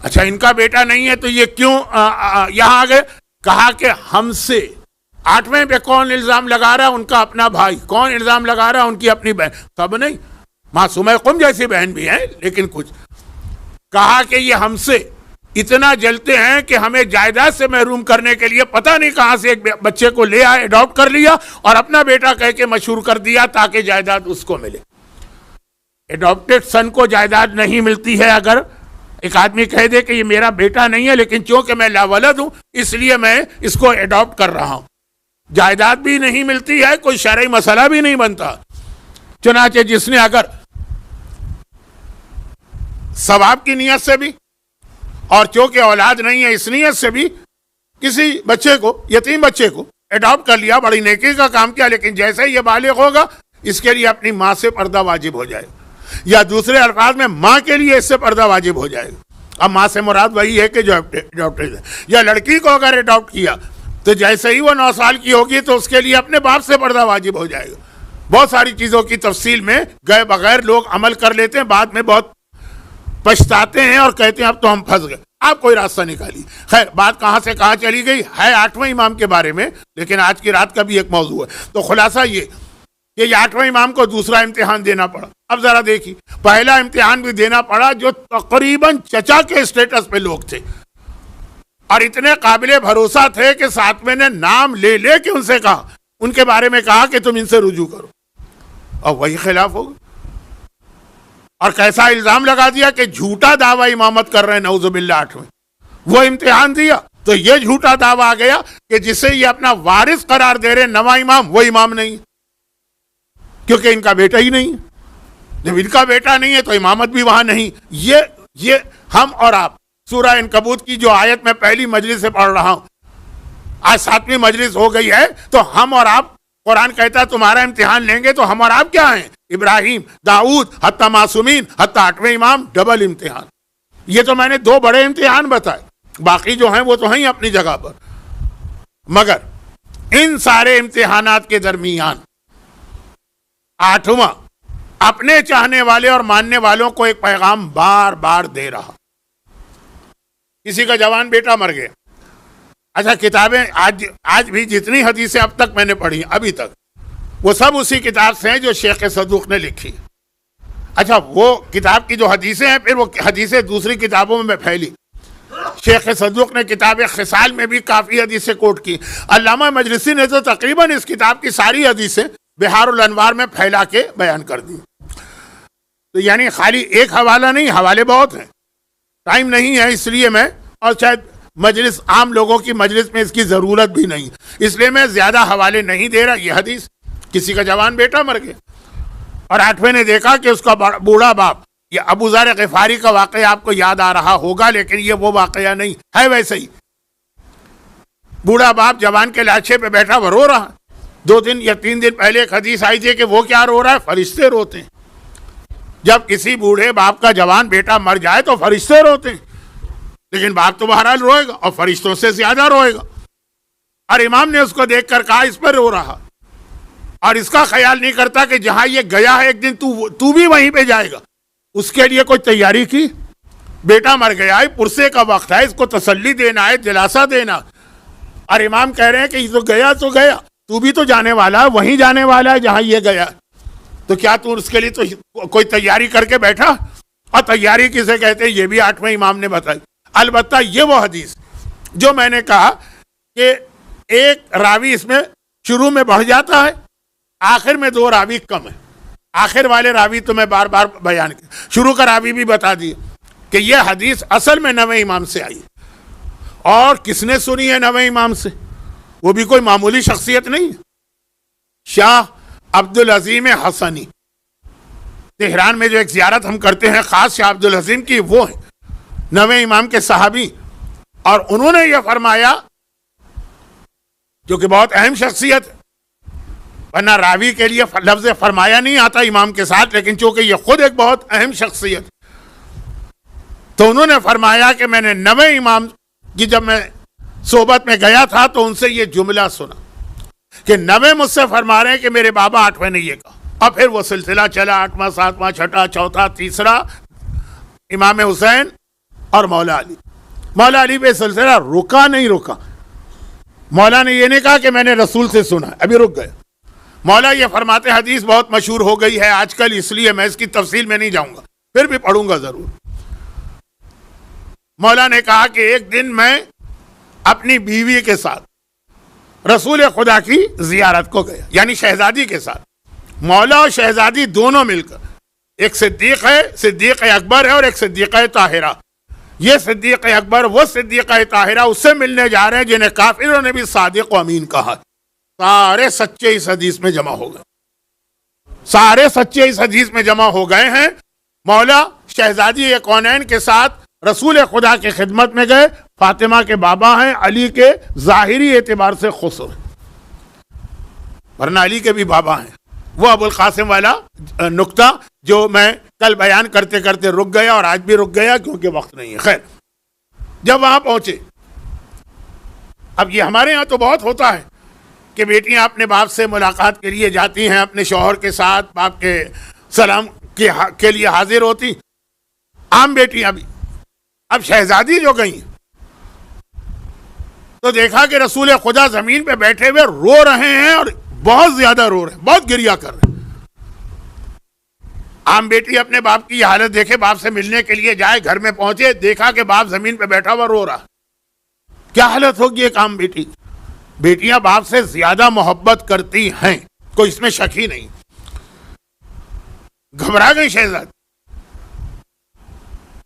اچھا ان کا بیٹا نہیں ہے تو یہ کیوں یہاں آ گئے؟ کہا کہ ہم سے 8ویں پہ کون الزام لگا رہا ہے؟ ان کا اپنا بھائی. کون الزام لگا رہا ہے؟ ان کی اپنی بہن. سب نہیں، معصومہ قم جیسی بہن بھی ہیں لیکن کچھ. کہا کہ یہ ہم سے اتنا جلتے ہیں کہ ہمیں جائیداد سے محروم کرنے کے لیے پتہ نہیں کہاں سے ایک بچے کو لے آئے، اڈاپٹ کر لیا اور اپنا بیٹا کہہ کے مشہور کر دیا تاکہ جائیداد اس کو ملے. اڈاپٹڈ سن کو جائیداد نہیں ملتی ہے. اگر ایک آدمی کہہ دے کہ یہ میرا بیٹا نہیں ہے لیکن چونکہ میں لاولد ہوں اس لیے میں اس کو اڈاپٹ کر رہا ہوں، جائیداد بھی نہیں ملتی ہے، کوئی شرعی مسئلہ بھی نہیں بنتا. چنانچہ جس نے اگر ثواب کی نیت سے بھی اور چونکہ اولاد نہیں ہے اس نیت سے بھی کسی بچے کو، یتیم بچے کو اڈاپٹ کر لیا، بڑی نیکی کا کام کیا. لیکن جیسے یہ بالغ ہوگا اس کے لیے اپنی ماں سے پردہ واجب ہو جائے گا، یا دوسرے الفاظ میں ماں کے لیے اس سے پردہ واجب ہو جائے گا. اب ماں سے مراد وہی ہے کہ جو اڈاپٹڈ ہے. یا لڑکی کو اگر اڈاپٹ کیا تو جیسے ہی وہ 9 سال کی ہوگی تو اس کے لیے اپنے باپ سے پردہ واجب ہو جائے گا. بہت ساری چیزوں کی تفصیل میں گئے بغیر لوگ عمل کر لیتے ہیں، بعد میں بہت پچھتاتے ہیں اور کہتے ہیں اب تو ہم پھنس گئے. آپ کوئی راستہ نکالیے. خیر بات کہاں سے کہاں چلی گئی ہے 8ویں امام کے بارے میں، لیکن آج کی رات کا بھی ایک موضوع ہے. تو خلاصہ یہ کہ 8ویں امام کو دوسرا امتحان دینا پڑا. اب ذرا دیکھیے، پہلا امتحان بھی دینا پڑا جو تقریباً چچا کے اسٹیٹس پہ لوگ تھے اور اتنے قابل بھروسہ تھے کہ 7ویں نے نام لے لے کے ان سے کہا، ان کے بارے میں کہا کہ تم ان سے رجوع کرو، اور وہی خلاف ہوگا. اور کیسا الزام لگا دیا کہ جھوٹا دعویٰ امامت کر رہے ہیں، نعوذ باللہ. 8ویں وہ امتحان دیا تو یہ جھوٹا دعویٰ آ گیا کہ جسے یہ اپنا وارث قرار دے رہے 9واں امام، وہ امام نہیں، کیونکہ ان کا بیٹا ہی نہیں. جب ان کا بیٹا نہیں ہے تو امامت بھی وہاں نہیں. یہ ہم اور آپ سورہ عنکبوت کی جو آیت میں پہلی مجلس سے پڑھ رہا ہوں، آج 7ویں مجلس ہو گئی ہے، تو ہم اور آپ، قرآن کہتا ہے تمہارا امتحان لیں گے، تو ہم اور آپ کیا ہیں؟ ابراہیم، داؤد، حتی معصومین، حتی 8ویں امام، ڈبل امتحان. یہ تو میں نے 2 بڑے امتحان بتائے، باقی جو ہیں وہ تو ہیں اپنی جگہ پر. مگر ان سارے امتحانات کے درمیان 8واں اپنے چاہنے والے اور ماننے والوں کو ایک پیغام بار بار دے رہا. کسی کا جوان بیٹا مر گیا. اچھا کتابیں آج بھی جتنی حدیثیں اب تک میں نے پڑھی ابھی تک، وہ سب اسی کتاب سے ہیں جو شیخ صدوق نے لکھی. اچھا وہ کتاب کی جو حدیثیں ہیں، پھر وہ حدیثیں دوسری کتابوں میں پھیلی. شیخ صدوق نے کتاب خصال میں بھی کافی حدیثیں کوٹ کی. علامہ مجلسی نے تو تقریباً اس کتاب کی ساری حدیثیں بہار الانوار میں پھیلا کے بیان کر دی. تو یعنی خالی ایک حوالہ نہیں، حوالے بہت ہیں. ٹائم نہیں ہے اس لیے میں، اور شاید مجلس عام لوگوں کی مجلس میں اس کی ضرورت بھی نہیں، اس لیے میں زیادہ حوالے نہیں دے رہا. یہ حدیث، کسی کا جوان بیٹا مر گیا اور 8ویں نے دیکھا کہ اس کا بوڑھا باپ، یہ ابو ذر غفاری کا واقعہ آپ کو یاد آ رہا ہوگا، لیکن یہ وہ واقعہ نہیں ہے. ویسے ہی بوڑھا باپ جوان کے لاچھے پہ بیٹھا وہ رو رہا. 2 دن یا 3 دن پہلے ایک حدیث آئی تھی کہ وہ کیا رو رہا ہے؟ فرشتے روتے ہیں. جب کسی بوڑھے باپ کا جوان بیٹا مر جائے تو فرشتے روتے ہیں، لیکن باپ تو بہرحال روئے گا اور فرشتوں سے زیادہ روئے گا. اور امام نے اس کو دیکھ کر کہا اس پر رو رہا، اور اس کا خیال نہیں کرتا کہ جہاں یہ گیا ہے ایک دن تو بھی وہیں پہ جائے گا. اس کے لیے کوئی تیاری کی؟ بیٹا مر گیا ہے، پرسے کا وقت ہے، اس کو تسلی دینا ہے، دلاسا دینا. اور امام کہہ رہے ہیں کہ یہ تو گیا، تو بھی تو جانے والا ہے، وہیں جانے والا ہے جہاں یہ گیا. تو کیا تو اس کے لیے تو کوئی تیاری کر کے بیٹھا؟ اور تیاری کسے کہتے ہیں یہ بھی 8ویں امام نے بتائی. البتہ یہ وہ حدیث جو میں نے کہا کہ ایک راوی اس میں شروع میں بڑھ جاتا ہے، آخر میں 2 راوی کم ہے. آخر والے راوی تو میں بار بار بیان کیا، شروع کا راوی بھی بتا دیا کہ یہ حدیث اصل میں 9ویں امام سے آئی. اور کس نے سنی ہے 9ویں امام سے؟ وہ بھی کوئی معمولی شخصیت نہیں، شاہ عبدالعظیم حسنی. تہران میں جو ایک زیارت ہم کرتے ہیں خاص شاہ عبدالعظیم کی، وہ ہے 9ویں امام کے صحابی. اور انہوں نے یہ فرمایا، جو کہ بہت اہم شخصیت ہے، ورنہ راوی کے لیے لفظ فرمایا نہیں آتا امام کے ساتھ، لیکن چونکہ یہ خود ایک بہت اہم شخصیت، تو انہوں نے فرمایا کہ میں نے 9ویں امام کی جب میں صحبت میں گیا تھا تو ان سے یہ جملہ سنا کہ 9ویں مجھ سے فرما رہے ہیں کہ میرے بابا 8ویں نے یہ کہا. اور پھر وہ سلسلہ چلا، 8واں، 7واں، 6واں، 4تھا، تیسرا امام حسین اور مولا علی. مولا علی پہ سلسلہ نہیں رکا. مولا نے یہ نہیں کہا کہ میں نے رسول سے سنا، ابھی رک گئے. مولا یہ فرماتے حدیث بہت مشہور ہو گئی ہے آج کل، اس لیے میں اس کی تفصیل میں نہیں جاؤں گا، پھر بھی پڑھوں گا ضرور. مولا نے کہا کہ ایک دن میں اپنی بیوی کے ساتھ رسول خدا کی زیارت کو گیا، یعنی شہزادی کے ساتھ. مولا اور شہزادی دونوں مل کر، ایک صدیق ہے، صدیق اکبر ہے، اور ایک صدیقہ طاہرہ. یہ صدیق اکبر وہ صدیقہ طاہرہ اس سے ملنے جا رہے ہیں جنہیں کافروں نے بھی صادق و امین کہا. سارے سچے اس حدیث میں جمع ہو گئے، سارے سچے اس حدیث میں جمع ہو گئے ہیں. مولا شہزادی کونین کے ساتھ رسول خدا کی خدمت میں گئے. فاطمہ کے بابا ہیں، علی کے ظاہری اعتبار سے خسر ہیں، ورنہ علی کے بھی بابا ہیں. وہ ابو القاسم والا نقطہ جو میں کل بیان کرتے کرتے رک گیا، اور آج بھی رک گیا کیونکہ وقت نہیں ہے. خیر، جب وہاں پہنچے، اب یہ ہمارے یہاں تو بہت ہوتا ہے کہ بیٹیاں اپنے باپ سے ملاقات کے لیے جاتی ہیں، اپنے شوہر کے ساتھ باپ کے سلام کے لیے حاضر ہوتی، عام بیٹیاں بھی. اب شہزادی جو گئی تو دیکھا کہ رسول خدا زمین پہ بیٹھے ہوئے رو رہے ہیں اور بہت زیادہ رو رہے ہیں, بہت گریا کر رہے ہیں. عام بیٹی اپنے باپ کی یہ حالت دیکھے, باپ سے ملنے کے لیے جائے, گھر میں پہنچے, دیکھا کہ باپ زمین پہ بیٹھا ہوا رو رہا. کیا حالت ہوگی ایک عام بیٹی. بیٹیاں باپ سے زیادہ محبت کرتی ہیں, کوئی اس میں شک ہی نہیں. گھبرا گئی شہزادی.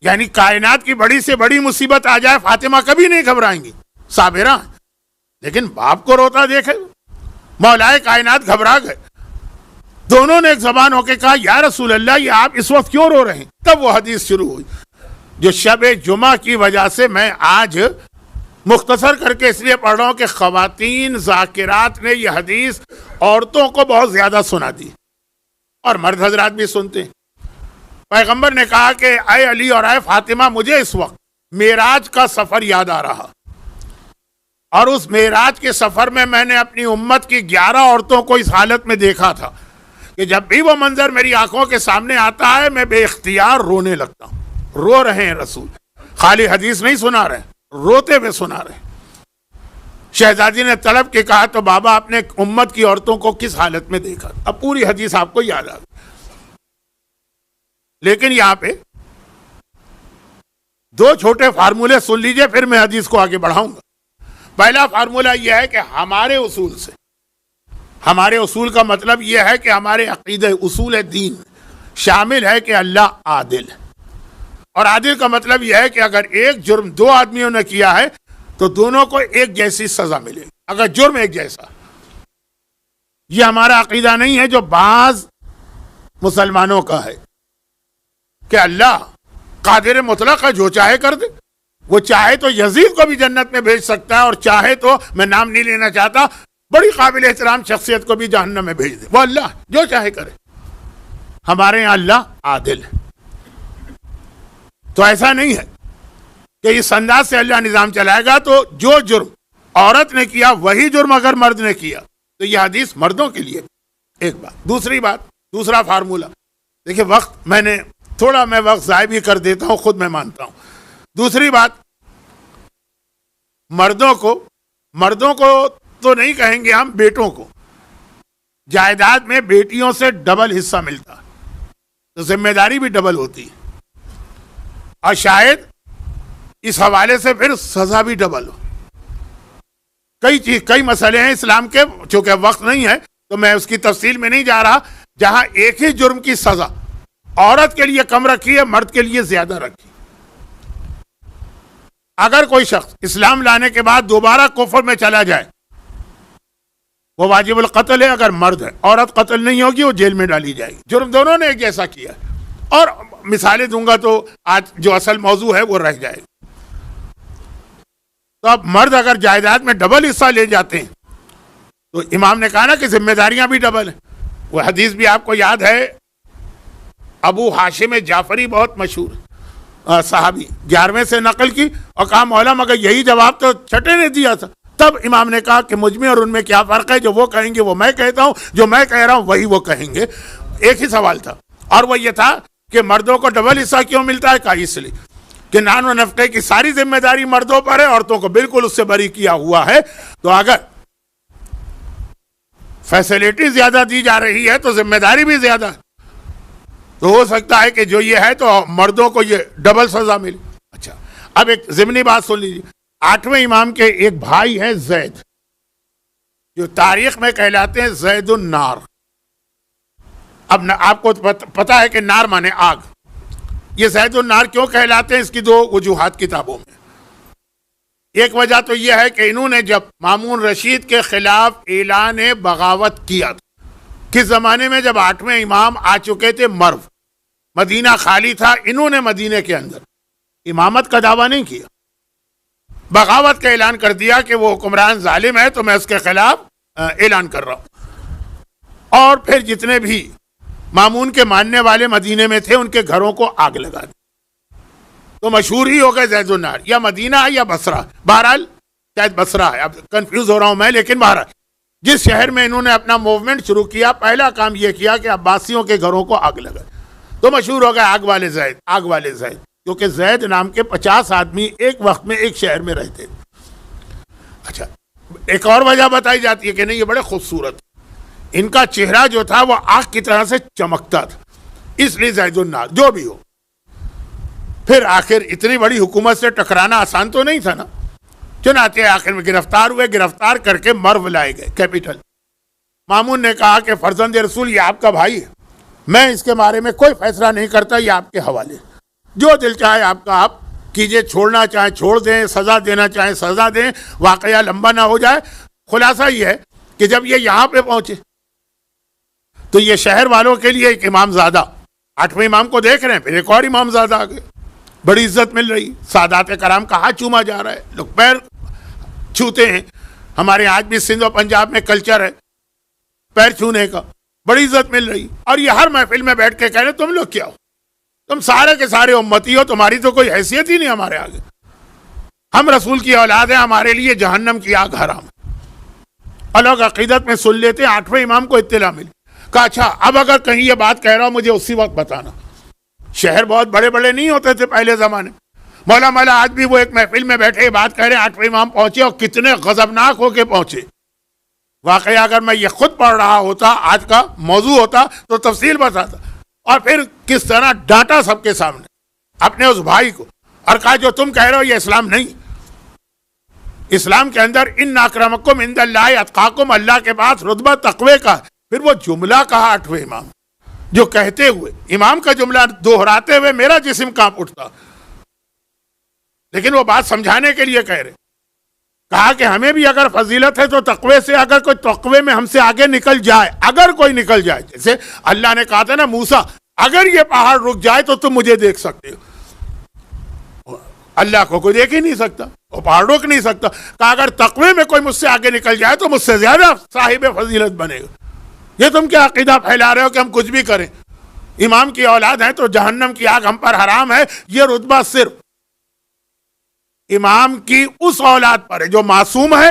یعنی کائنات کی بڑی سے بڑی مصیبت آ جائے فاطمہ کبھی نہیں گھبرائیں گی, صابرہ. لیکن باپ کو روتا دیکھے مولائے کائنات گھبرا گئے. دونوں نے ایک زبان ہو کے کہا یا رسول اللہ یہ آپ اس وقت کیوں رو رہے ہیں. تب وہ حدیث شروع ہوئی جو شب جمعہ کی وجہ سے میں آج مختصر کر کے اس لیے پڑھ رہا ہوں کہ خواتین ذاکرات نے یہ حدیث عورتوں کو بہت زیادہ سنا دی اور مرد حضرات بھی سنتے ہیں. پیغمبر نے کہا کہ اے علی اور اے فاطمہ مجھے اس وقت معراج کا سفر یاد آ رہا, اور اس معراج کے سفر میں نے اپنی امت کی 11 عورتوں کو اس حالت میں دیکھا تھا کہ جب بھی وہ منظر میری آنکھوں کے سامنے آتا ہے میں بے اختیار رونے لگتا ہوں. رو رہے ہیں رسول, خالی حدیث نہیں سنا رہے, روتے ہوئے سنا رہے. شہزادی نے طلب کے کہا تو بابا اپنے امت کی عورتوں کو کس حالت میں دیکھا. اب پوری حدیث آپ کو یاد آ گئی, لیکن یہاں پہ 2 چھوٹے فارمولے سن لیجئے, پھر میں حدیث کو آگے بڑھاؤں گا. پہلا فارمولہ یہ ہے کہ ہمارے اصول سے, ہمارے اصول کا مطلب یہ ہے کہ ہمارے عقیدہ اصول دین شامل ہے کہ اللہ عادل ہے, اور عادل کا مطلب یہ ہے کہ اگر ایک جرم 2 آدمیوں نے کیا ہے تو دونوں کو ایک جیسی سزا ملے گی اگر جرم ایک جیسا. یہ ہمارا عقیدہ نہیں ہے جو بعض مسلمانوں کا ہے کہ اللہ قادر مطلق ہے, جو چاہے کر دے. وہ چاہے تو یزید کو بھی جنت میں بھیج سکتا ہے, اور چاہے تو, میں نام نہیں لینا چاہتا, بڑی قابل احترام شخصیت کو بھی جہنم میں بھیج دے. وہ اللہ جو چاہے کرے. ہمارے یہاں اللہ عادل ہے. تو ایسا نہیں ہے کہ اس انداز سے اللہ نظام چلائے گا تو جو جرم عورت نے کیا وہی جرم اگر مرد نے کیا تو یہ حدیث مردوں کے لیے. ایک بات. دوسری بات, دوسرا فارمولہ دیکھیں, وقت میں وقت ضائع بھی کر دیتا ہوں, خود میں مانتا ہوں. دوسری بات, مردوں کو تو نہیں کہیں گے ہم, بیٹوں کو جائیداد میں بیٹیوں سے ڈبل حصہ ملتا, تو ذمہ داری بھی ڈبل ہوتی ہے, اور شاید اس حوالے سے پھر سزا بھی ڈبل ہو. کئی مسئلے ہیں اسلام کے, چونکہ وقت نہیں ہے تو میں اس کی تفصیل میں نہیں جا رہا, جہاں ایک ہی جرم کی سزا عورت کے لیے کم رکھی ہے, مرد کے لیے زیادہ رکھی. اگر کوئی شخص اسلام لانے کے بعد دوبارہ کفر میں چلا جائے وہ واجب القتل ہے اگر مرد ہے. عورت قتل نہیں ہوگی, وہ جیل میں ڈالی جائے گی. جرم دونوں نے ایک جیسا کیا ہے. اور مثالیں دوں گا تو آج جو اصل موضوع ہے وہ رہ جائے گا. تو اب مرد اگر جائیداد میں ڈبل حصہ لے جاتے ہیں تو امام نے کہا نا کہ ذمہ داریاں بھی ڈبل ہیں. وہ حدیث بھی آپ کو یاد ہے, ابو ہاشم جعفری بہت مشہور صحابی, 11ویں سے نقل کی, اور کہا مولا مگر یہی جواب تو چھٹے نے دیا تھا. تب امام نے کہا کہ مجھ میں اور ان میں کیا فرق ہے, جو وہ کہیں گے وہ میں کہتا ہوں, جو میں کہہ رہا ہوں وہی وہ کہیں گے. ایک ہی سوال تھا, اور وہ یہ تھا کہ مردوں کو ڈبل حصہ کیوں ملتا ہے. کہا اس لیے کہ نان و نفقے کی ساری ذمہ داری مردوں پر ہے, عورتوں کو بالکل اس سے بری کیا ہوا ہے. تو اگر فیسلٹی زیادہ دی جا رہی ہے تو ذمہ داری بھی زیادہ ہے, تو ہو سکتا ہے کہ جو یہ ہے تو مردوں کو یہ ڈبل سزا ملے. اچھا, اب ایک ضمنی بات سن لیجیے. 8ویں امام کے ایک بھائی ہیں زید, جو تاریخ میں کہلاتے ہیں زید النار. اب آپ کو پتا ہے کہ نار مانے آگ. یہ زید النار کیوں کہلاتے ہیں, اس کی 2 وجوہات کتابوں میں. ایک وجہ تو یہ ہے کہ انہوں نے جب مامون رشید کے خلاف اعلان بغاوت کیا تھا, کس زمانے میں جب 8ویں امام آ چکے تھے مرو, مدینہ خالی تھا, انہوں نے مدینہ کے اندر امامت کا دعویٰ نہیں کیا, بغاوت کا اعلان کر دیا کہ وہ حکمران ظالم ہے تو میں اس کے خلاف اعلان کر رہا ہوں. اور پھر جتنے بھی مامون کے ماننے والے مدینے میں تھے ان کے گھروں کو آگ لگا دی. تو مشہور ہی ہو گئے زید النار, یا مدینہ ہے یا بصرہ, بہرحال شاید بصرہ ہے, اب کنفیوز ہو رہا ہوں میں, لیکن بہرحال جس شہر میں انہوں نے اپنا موومنٹ شروع کیا پہلا کام یہ کیا کہ عباسیوں کے گھروں کو آگ لگا, تو مشہور ہو گئے آگ والے زید, آگ والے زید. کیونکہ زید نام کے 50 آدمی ایک وقت میں ایک شہر میں رہتے تھے. اچھا ایک اور وجہ بتائی جاتی ہے کہ نہیں یہ بڑے خوبصورت, ان کا چہرہ جو تھا وہ آگ کی طرح سے چمکتا تھا, اس لیے زید الناس. جو بھی ہو, پھر آخر اتنی بڑی حکومت سے ٹکرانا آسان تو نہیں تھا نا, چنانچہ آخر میں گرفتار ہوئے, گرفتار کر کے مرو لائے گئے کیپٹل. مامون نے کہا کہ فرزند رسول یہ آپ کا بھائی ہے, میں اس کے بارے میں کوئی فیصلہ نہیں کرتا, یہ آپ کے حوالے, جو دل چاہے آپ کا آپ کیجئے, چھوڑنا چاہیں چھوڑ دیں, سزا دینا چاہیں سزا دیں, واقعہ لمبا نہ ہو جائے. خلاصہ یہ ہے کہ جب یہ یہاں پہ پہنچے تو یہ شہر والوں کے لیے ایک امام زادہ, 8ویں امام کو دیکھ رہے ہیں, پھر ایک اور امام زادہ آ گئے, بڑی عزت مل رہی, سادات کرام کا ہاتھ چوما جا رہا ہے, لوگ پیر چھوتے ہیں. ہمارے آج بھی سندھ و پنجاب میں کلچر ہے پیر چھونے کا, بڑی عزت مل رہی. اور یہ ہر محفل میں بیٹھ کے کہہ رہے تم لوگ کیا ہو, تم سارے کے سارے امتی ہو, تمہاری تو کوئی حیثیت ہی نہیں ہمارے آگے, ہم رسول کی اولاد ہیں, ہمارے لیے جہنم کی آگ حرام ہے. الگ عقیدت میں سن لیتے ہیں. 8ویں امام کو اطلاع ملی, کہا اچھا اب اگر کہیں یہ بات کہہ رہا ہوں مجھے اسی وقت بتانا. شہر بہت بڑے بڑے نہیں ہوتے تھے پہلے زمانے. مولا آج بھی وہ ایک محفل میں بیٹھے یہ بات کہہ رہے ہیں, 8ویں امام پہنچے اور کتنے غضبناک ہو کے پہنچے. واقعہ اگر میں یہ خود پڑھ رہا ہوتا, آج کا موضوع ہوتا تو تفصیل بتاتا, اور پھر کس طرح ڈانٹا سب کے سامنے اپنے اس بھائی کو, اور کہا جو تم کہہ رہے ہو یہ اسلام نہیں. اسلام کے اندر ان اکرمکم عند اللہ اتقاکم, اللہ کے پاس رتبہ تقوی کا. پھر وہ جملہ کہا 8ویں امام, جو کہتے ہوئے امام کا جملہ دہراتے ہوئے میرا جسم کانپ اٹھتا, لیکن وہ بات سمجھانے کے لیے کہہ رہے. کہا کہ ہمیں بھی اگر فضیلت ہے تو تقوی سے, اگر کوئی تقوی میں ہم سے آگے نکل جائے, اگر کوئی نکل جائے, جیسے اللہ نے کہا تھا نا موسیٰ اگر یہ پہاڑ رک جائے تو تم مجھے دیکھ سکتے ہو. اللہ کو کوئی دیکھ ہی نہیں سکتا, وہ پہاڑ روک نہیں سکتا. کہا اگر تقوی میں کوئی مجھ سے آگے نکل جائے تو مجھ سے زیادہ صاحب فضیلت بنے گا. یہ تم کیا عقیدہ پھیلا رہے ہو کہ ہم کچھ بھی کریں, امام کی اولاد ہیں تو جہنم کی آگ ہم پر حرام ہے. یہ رتبہ صرف امام کی اس اولاد پر ہے جو معصوم ہے,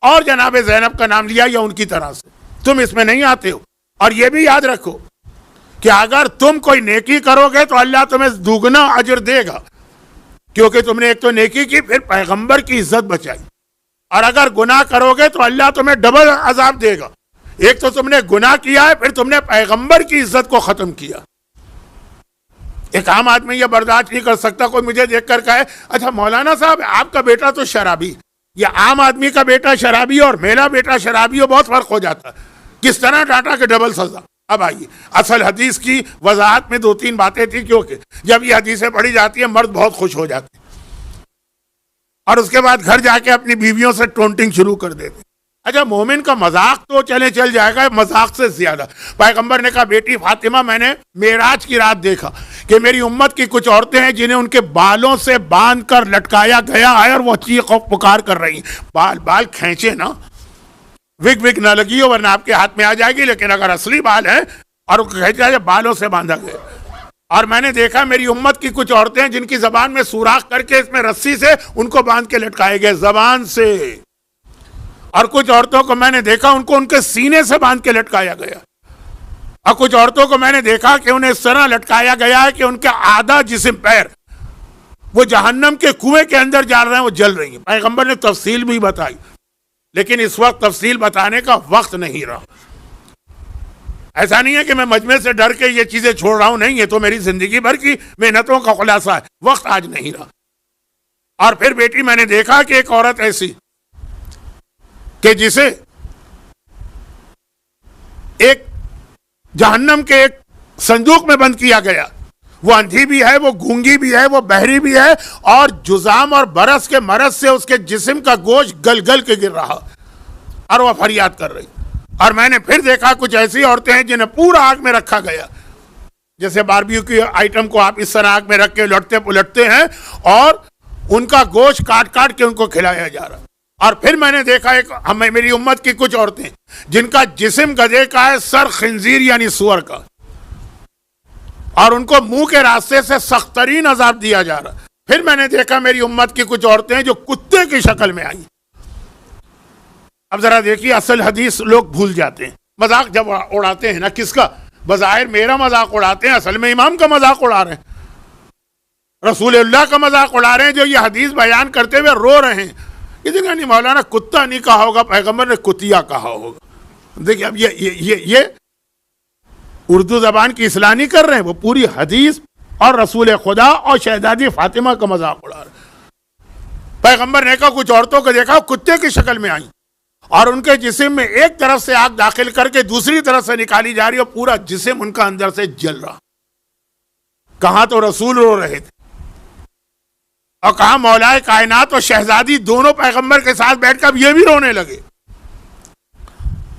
اور جناب زینب کا نام لیا یا ان کی طرح سے, تم اس میں نہیں آتے ہو. اور یہ بھی یاد رکھو کہ اگر تم کوئی نیکی کرو گے تو اللہ تمہیں دوگنا اجر دے گا, کیونکہ تم نے ایک تو نیکی کی, پھر پیغمبر کی عزت بچائی. اور اگر گناہ کرو گے تو اللہ تمہیں ڈبل عذاب دے گا. ایک تو تم نے گناہ کیا ہے, پھر تم نے پیغمبر کی عزت کو ختم کیا. ایک عام آدمی یہ برداشت نہیں کر سکتا کوئی مجھے دیکھ کر کہے اچھا مولانا صاحب آپ کا بیٹا تو شرابی, یہ عام آدمی کا بیٹا شرابی اور میرا بیٹا شرابی ہو, بہت فرق ہو جاتا ہے. کس طرح ڈانٹا کہ ڈبل سزا. اب آئیے اصل حدیث کی وضاحت میں 2-3 باتیں تھیں, کیونکہ جب یہ حدیثیں پڑھی جاتی ہیں مرد بہت خوش ہو جاتے ہیں, اور اس کے بعد گھر جا کے اپنی بیویوں سے ٹونٹنگ شروع کر دیتے. اچھا مومن کا مذاق تو چل جائے گا, مذاق سے زیادہ پیغمبر نے کہا بیٹی فاطمہ میں نے معراج کی رات دیکھا کہ میری امت کی کچھ عورتیں ہیں جنہیں ان کے بالوں سے باندھ کر لٹکایا گیا ہے, اور وہ چیخ و پکار کر رہی ہیں. بال کھینچے نا, وگ نہ لگی ہو ورنہ آپ کے ہاتھ میں آ جائے گی, لیکن اگر اصلی بال ہے اور وہ کھینچا جائے بالوں سے باندھا گیا. اور میں نے دیکھا میری امت کی کچھ عورتیں ہیں جن کی زبان میں سوراخ کر کے اس میں رسی سے ان کو باندھ کے لٹکائے گئے زبان سے, اور کچھ عورتوں کو میں نے دیکھا ان کو ان کے سینے سے باندھ کے لٹکایا گیا, اور کچھ عورتوں کو میں نے دیکھا کہ انہیں اس طرح لٹکایا گیا ہے کہ ان کا آدھا جسم پیر وہ جہنم کے کنویں کے اندر جا رہے ہیں, وہ جل رہی ہیں. پیغمبر نے تفصیل بھی بتائی, لیکن اس وقت تفصیل بتانے کا وقت نہیں رہا. ایسا نہیں ہے کہ میں مجمع سے ڈر کے یہ چیزیں چھوڑ رہا ہوں, نہیں, یہ تو میری زندگی بھر کی محنتوں کا خلاصہ ہے, وقت آج نہیں رہا. اور پھر بیٹی میں نے دیکھا کہ ایک عورت ایسی کہ جسے ایک جہنم کے ایک صندوق میں بند کیا گیا, وہ اندھی بھی ہے, وہ گونگی بھی ہے, وہ بہری بھی ہے, اور جزام اور برس کے مرض سے اس کے جسم کا گوشت گل گل کے گر رہا, اور وہ فریاد کر رہی. اور میں نے پھر دیکھا کچھ ایسی عورتیں ہیں جنہیں پورا آگ میں رکھا گیا, جیسے باربیکیو کی آئٹم کو آپ اس طرح آگ میں رکھ کے لٹتے پلٹتے ہیں, اور ان کا گوشت کاٹ کاٹ کے ان کو کھلایا جا رہا. اور پھر میں نے دیکھا میری امت کی کچھ عورتیں جن کا جسم گدھے کا ہے, سر خنزیر یعنی سور کا, اور ان کو منہ کے راستے سے سخت ترین عذاب دیا جا رہا. پھر میں نے دیکھا میری امت کی کچھ عورتیں جو کتے کی شکل میں آئیں. اب ذرا دیکھیے اصل حدیث لوگ بھول جاتے ہیں, مذاق جب اڑاتے ہیں نا, کس کا, بظاہر میرا مذاق اڑاتے ہیں, اصل میں امام کا مذاق اڑا رہے ہیں. رسول اللہ کا مذاق اڑا رہے ہیں جو یہ حدیث بیان کرتے ہوئے رو رہے ہیں. یہ دیکھا نہیں مولانا کتا نہیں کہا ہوگا, پیغمبر نے کتیا کہا ہوگا. دیکھیے اب یہ اردو زبان کی اصلاح نہیں کر رہے ہیں, وہ پوری حدیث اور رسول خدا اور شہزادی فاطمہ کا مذاق اڑا رہے ہیں. پیغمبر نے کہا کچھ عورتوں کو دیکھا کتے کی شکل میں آئیں اور ان کے جسم میں ایک طرف سے آگ داخل کر کے دوسری طرف سے نکالی جا رہی اور پورا جسم ان کا اندر سے جل رہا. کہاں تو رسول رو رہے تھے اور کہاں مولا کائنات اور شہزادی دونوں پیغمبر کے ساتھ بیٹھ کر یہ بھی رونے لگے.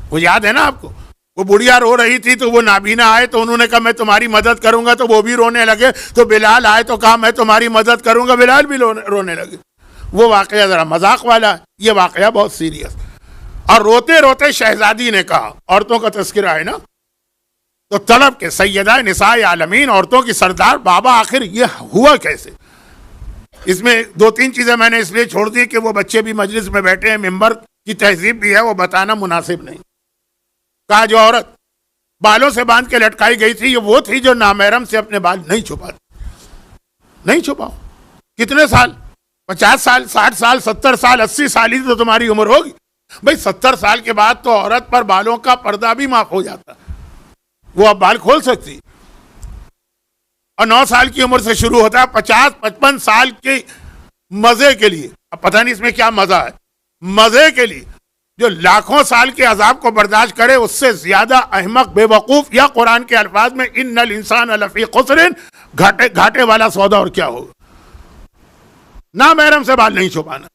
وہ یاد ہے نا آپ کو, وہ بڑھیا رو رہی تھی تو وہ نابینا آئے تو انہوں نے کہا میں تمہاری مدد کروں گا, تو وہ بھی رونے لگے. تو بلال آئے تو کہا میں تمہاری مدد کروں گا, بلال بھی رونے لگے. وہ واقعہ ذرا مذاق والا ہے, یہ واقعہ بہت سیریس. اور روتے روتے شہزادی نے کہا, عورتوں کا تذکرہ ہے نا, تو طلب کے سیدہ نساء عالمین, عورتوں کی سردار, بابا آخر یہ ہوا کیسے؟ اس میں دو تین چیزیں میں نے اس لیے چھوڑ دی کہ وہ بچے بھی مجلس میں بیٹھے ہیں, ممبر کی تہذیب بھی ہے, وہ بتانا مناسب نہیں. کہا جو عورت بالوں سے باندھ کے لٹکائی گئی تھی یہ وہ تھی جو نامحرم سے اپنے بال نہیں چھپاتی. نہیں چھپاؤ. کتنے سال؟ 50 سال, 60 سال, 70 سال, 80 سال ہی تو تمہاری عمر ہوگی. بھئی 70 سال کے بعد تو عورت پر بالوں کا پردہ بھی معاف ہو جاتا, وہ اب بال کھول سکتی. اور 9 سال کی عمر سے شروع ہوتا ہے 50-55 سال کے مزے کے لیے. اب پتہ نہیں اس میں کیا مزہ ہے. مزے کے لیے جو لاکھوں سال کے عذاب کو برداشت کرے اس سے زیادہ احمق, بے وقوف, یا قرآن کے الفاظ میں ان الانسان لفی خسر, گھاٹے والا سودا اور کیا ہوگا. نامحرم سے بال نہیں چھپانا.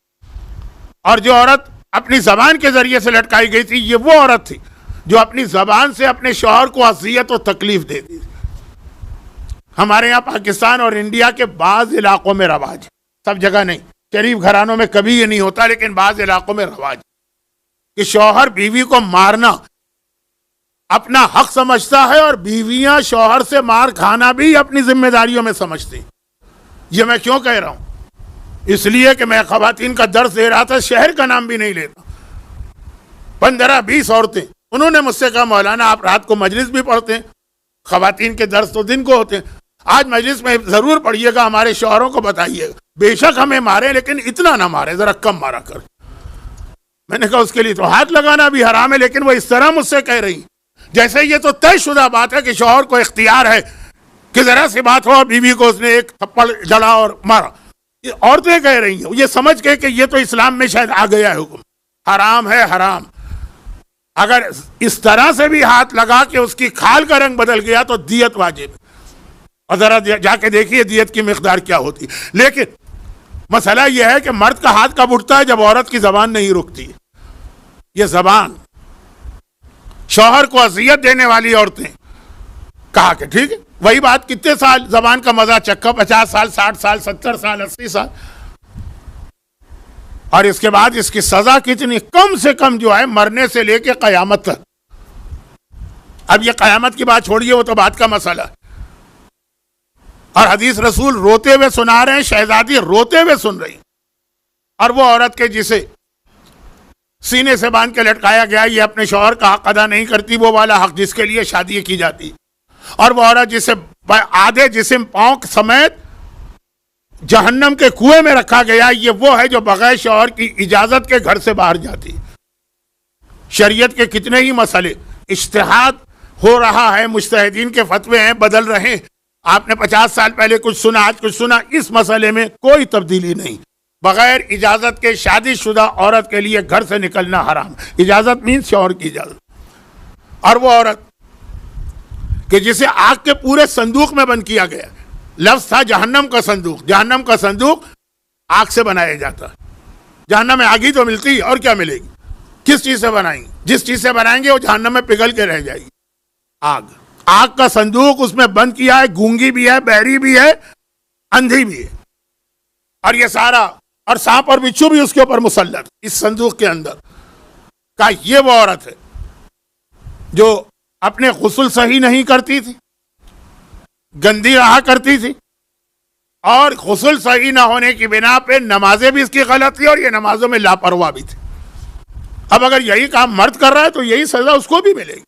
اور جو عورت اپنی زبان کے ذریعے سے لٹکائی گئی تھی یہ وہ عورت تھی جو اپنی زبان سے اپنے شوہر کو اذیت و تکلیف دیتی تھی. ہمارے یہاں پاکستان اور انڈیا کے بعض علاقوں میں رواج ہے, سب جگہ نہیں, شریف گھرانوں میں کبھی یہ نہیں ہوتا, لیکن بعض علاقوں میں رواج ہے کہ شوہر بیوی کو مارنا اپنا حق سمجھتا ہے اور بیویاں شوہر سے مار کھانا بھی اپنی ذمہ داریوں میں سمجھتی. یہ میں کیوں کہہ رہا ہوں؟ اس لیے کہ میں خواتین کا درس دے رہا تھا, شہر کا نام بھی نہیں لیتا. 15-20 عورتیں, انہوں نے مجھ سے کہا مولانا آپ رات کو مجلس بھی پڑھتے ہیں, خواتین کے درس تو دن کو ہوتے ہیں, آج مجلس میں ضرور پڑھیے گا, ہمارے شوہروں کو بتائیے گا, بے شک ہمیں مارے لیکن اتنا نہ مارے, ذرا کم مارا کر. میں نے کہا اس کے لیے تو ہاتھ لگانا بھی حرام ہے, لیکن وہ اس طرح مجھ سے کہہ رہی جیسے یہ تو طے شدہ بات ہے کہ شوہر کو اختیار ہے کہ ذرا سی بات ہو بیوی کو اس نے ایک تھپڑ جڑا اور مارا. عورتیں کہہ رہی ہیں یہ سمجھ کے کہ یہ تو اسلام میں شاید آ گیا ہے حکم, حرام ہے حرام. اگر اس طرح سے بھی ہاتھ لگا کہ اس کی کھال کا رنگ بدل گیا تو دیت واجب ہے, اور ذرا جا کے دیکھیے دیت کی مقدار کیا ہوتی. لیکن مسئلہ یہ ہے کہ مرد کا ہاتھ کب اٹھتا ہے؟ جب عورت کی زبان نہیں رکتی. یہ زبان شوہر کو اذیت دینے والی عورتیں, کہا کہ ٹھیک ہے وہی بات, کتنے سال زبان کا مزہ چکھا, 50 سال, 60 سال, 70 سال, 80 سال, اور اس کے بعد اس کی سزا کتنی؟ کم سے کم جو ہے مرنے سے لے کے قیامت تک. اب یہ قیامت کی بات چھوڑیے, وہ تو بات کا مسئلہ ہے. اور حدیث رسول روتے ہوئے سنا رہے ہیں, شہزادی روتے ہوئے سن رہی, اور وہ عورت کے جسے سینے سے باندھ کے لٹکایا گیا یہ اپنے شوہر کا حق ادا نہیں کرتی, وہ والا حق جس کے لیے شادی کی جاتی. اور وہ عورت جسے آدھے جسم پاؤں سمیت جہنم کے کنویں میں رکھا گیا, یہ وہ ہے جو بغیر شوہر کی اجازت کے گھر سے باہر جاتی. شریعت کے کتنے ہی مسئلے اجتہاد ہو رہا ہے, مجتہدین کے فتوے ہیں, بدل رہے ہیں. آپ نے 50 سال پہلے کچھ سنا, آج کچھ سنا, اس مسئلے میں کوئی تبدیلی نہیں. بغیر اجازت کے شادی شدہ عورت کے لیے گھر سے نکلنا حرام. اجازت مینس شوہر کی اجازت. اور وہ عورت کہ جسے آگ کے پورے صندوق میں بند کیا گیا, لفظ تھا جہنم کا صندوق. جہنم کا صندوق آگ سے بنایا جاتا ہے. جہنم میں آگ ہی تو ملتی ہے, اور کیا ملے گی؟ کس چیز سے بنائیں گے؟ جس چیز سے بنائیں گے وہ جہنم میں پگھل کے رہ جائے گی. آگ, آگ کا صندوق اس میں بند کیا ہے, گونگی بھی ہے, بہری بھی ہے, اندھی بھی ہے, اور یہ سارا, اور سانپ اور بچھو بھی اس کے اوپر مسلط اس صندوق کے اندر. کہا یہ وہ عورت ہے جو اپنے غسل صحیح نہیں کرتی تھی, گندی رہا کرتی تھی, اور غسل صحیح نہ ہونے کی بنا پہ نمازیں بھی اس کی غلط تھی, اور یہ نمازوں میں لاپرواہ بھی تھی. اب اگر یہی کام مرد کر رہا ہے تو یہی سزا اس کو بھی ملے گی.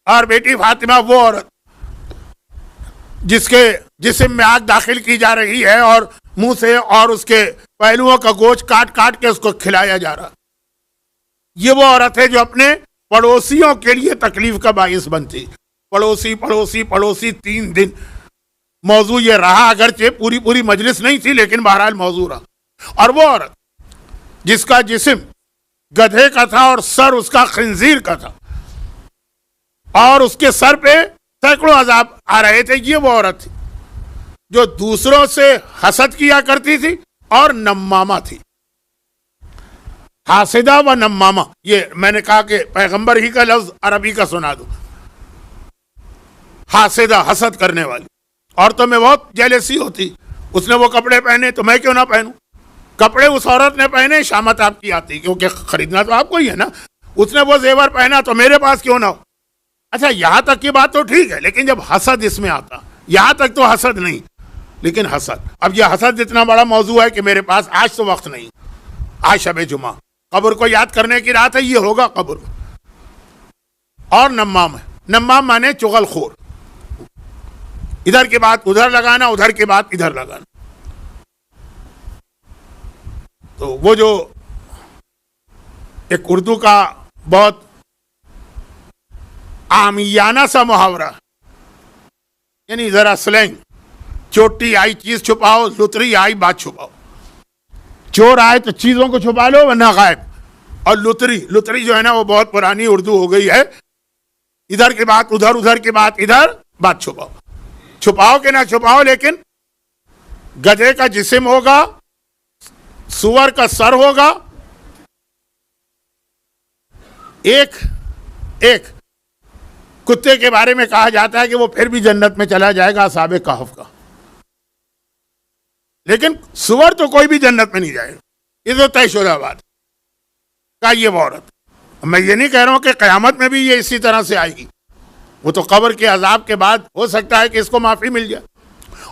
اور بیٹی فاطمہ وہ عورت جس کے جسم میں آگ داخل کی جا رہی ہے اور منہ سے اور اس کے پہلوؤں کا گوشت کاٹ کاٹ کے اس کو کھلایا جا رہا. یہ وہ عورت ہے جو اپنے پڑوسیوں کے لیے تکلیف کا باعث بنتی. پڑوسی پڑوسی پڑوسی 3 دن موضوع یہ رہا، اگرچہ پوری مجلس نہیں تھی لیکن بہرحال موضوع رہا. اور وہ عورت جس کا جسم گدھے کا تھا اور سر اس کا خنزیر کا تھا اور اس کے سر پہ سینکڑوں عذاب آ رہے تھے، یہ وہ عورت تھی جو دوسروں سے حسد کیا کرتی تھی اور نمامہ تھی. حاسدہ و نمامہ، یہ میں نے کہا کہ پیغمبر ہی کا لفظ عربی کا سنا دو. حاسدہ، حسد کرنے والی. عورتوں میں بہت جیلسی ہوتی، اس نے وہ کپڑے پہنے تو میں کیوں نہ پہنوں. کپڑے اس عورت نے پہنے، شامت آپ کی آتی، کیونکہ خریدنا تو آپ کو ہی ہے نا. اس نے وہ زیور پہنا تو میرے پاس کیوں نہ ہو. اچھا یہاں تک کی بات تو ٹھیک ہے، لیکن جب حسد اس میں آتا، یہاں تک تو حسد نہیں لیکن حسد. اب یہ حسد اتنا بڑا موضوع ہے کہ میرے پاس آج تو وقت نہیں، آج شب جمعہ قبر کو یاد کرنے کی رات ہے، یہ ہوگا قبر. اور نمام ہے، نمام مانے چغل خور، ادھر کی بات ادھر لگانا، ادھر کی بات ادھر لگانا. تو وہ جو ایک اردو کا بہت عامیانہ سا محاورہ، یعنی ذرا سلینگ، چوٹی آئی چیز چھپاؤ، لتری آئی بات چھپاؤ. چور آئے تو چیزوں کو چھپا لو ورنہ غائب. اور لتری جو ہے نا وہ بہت پرانی اردو ہو گئی ہے، ادھر کی بات ادھر، ادھر کی بات ادھر، بات چھپاؤ. چھپاؤ کہ نہ چھپاؤ لیکن گدھے کا جسم ہوگا، سور کا سر ہوگا. ایک کتے کے بارے میں کہا جاتا ہے کہ وہ پھر بھی جنت میں چلا جائے گا، اصحاب کہف کا. لیکن سور تو کوئی بھی جنت میں نہیں جائے گا، یہ تو طے شدہ بات کا. یہ وہ عورت، میں یہ نہیں کہہ رہا ہوں کہ قیامت میں بھی یہ اسی طرح سے آئے گی، وہ تو قبر کے عذاب کے بعد ہو سکتا ہے کہ اس کو معافی مل جائے.